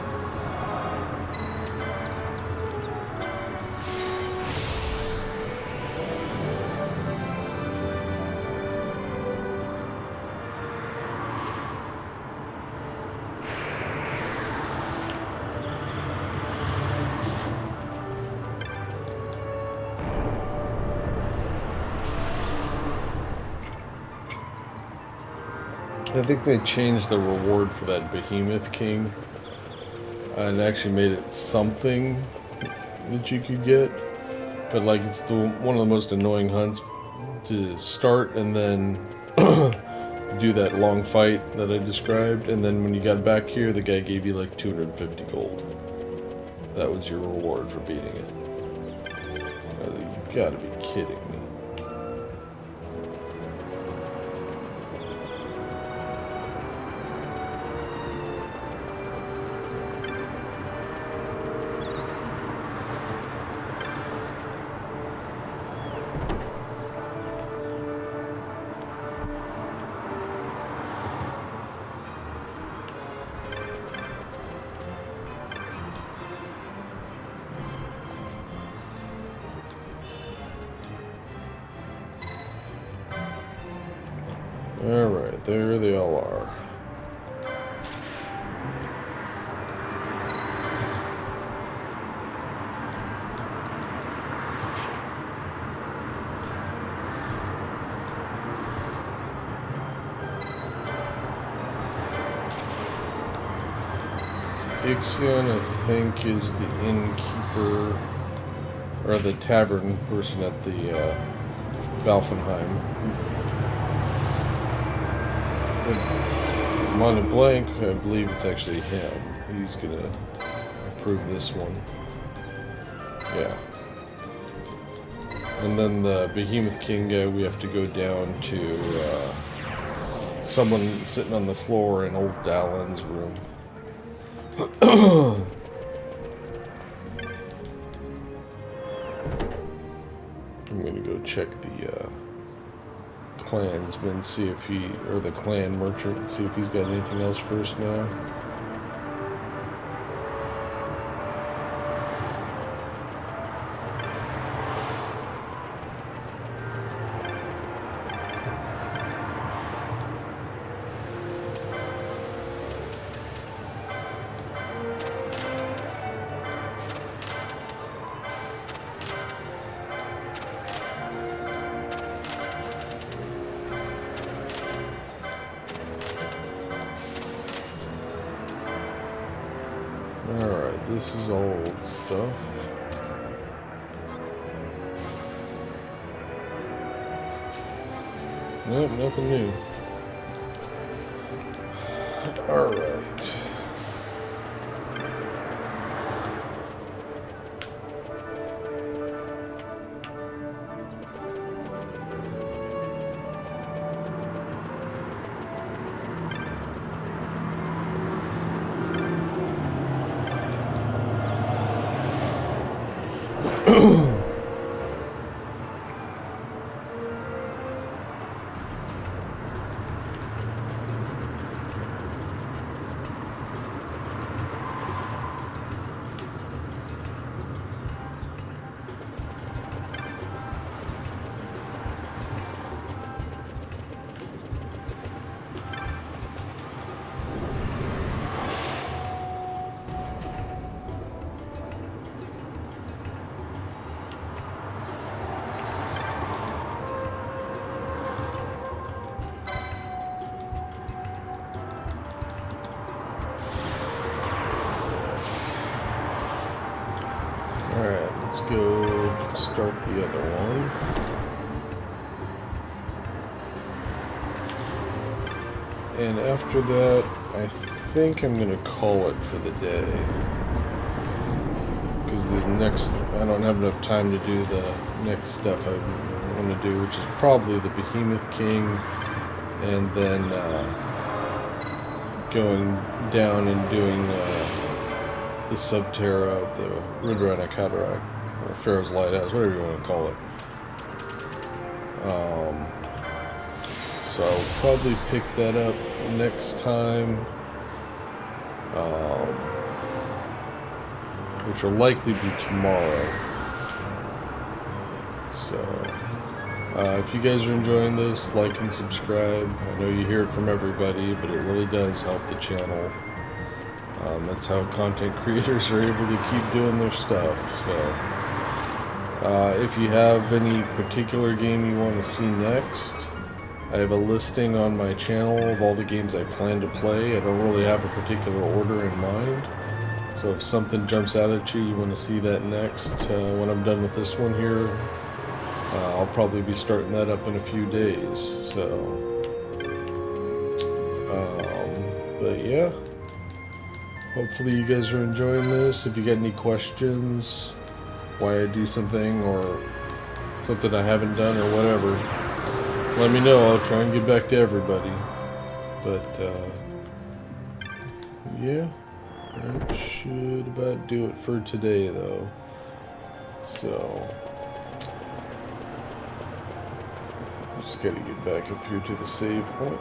I think they changed the reward for that Behemoth King and actually made it something that you could get, but like it's one of the most annoying hunts to start and then do that long fight that I described, and then when you got back here the guy gave you like 250 gold. That was your reward for beating it. You gotta be kidding me. Alright, there they all are. Ixion, I think, is the innkeeper, or the tavern person at the Valfenheim. Monty Blank, I believe it's actually him. He's gonna approve this one. Yeah. And then the Behemoth King guy, we have to go down to someone sitting on the floor in old Dallin's room. I'm gonna go check the clansman, see if he, or the clan merchant, see if he's got anything else for us now. Alright, this is all old stuff. Nope, nothing new. Alright. Alright, let's go start the other one. And after that, I think I'm going to call it for the day. Because the next, I don't have enough time to do the next stuff I want to do, which is probably the Behemoth King, and then going down and doing the Subterra of the Ridrona Cataract, or Pharos Lighthouse, whatever you want to call it. So I'll probably pick that up next time, which will likely be tomorrow. So if you guys are enjoying this, like and subscribe. I know you hear it from everybody, but it really does help the channel. That's how content creators are able to keep doing their stuff. So if you have any particular game you want to see next, I have a listing on my channel of all the games I plan to play. I don't really have a particular order in mind. So if something jumps out at you, you want to see that next, when I'm done with this one here, I'll probably be starting that up in a few days. So, but yeah. Hopefully you guys are enjoying this. If you got any questions, why I do something or something I haven't done or whatever, let me know. I'll try and get back to everybody. But yeah, that should about do it for today though. So just gotta get back up here to the save point.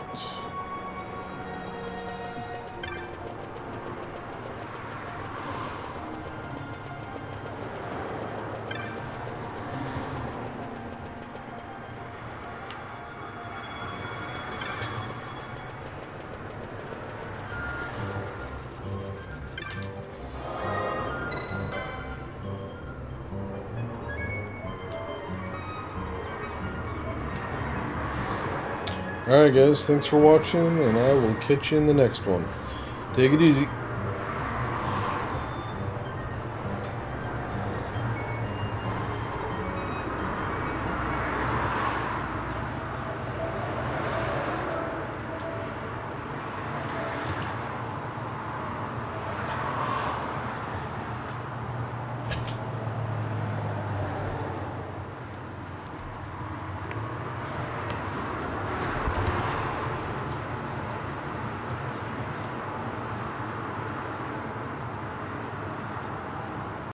Alright guys, thanks for watching, and I will catch you in the next one. Take it easy.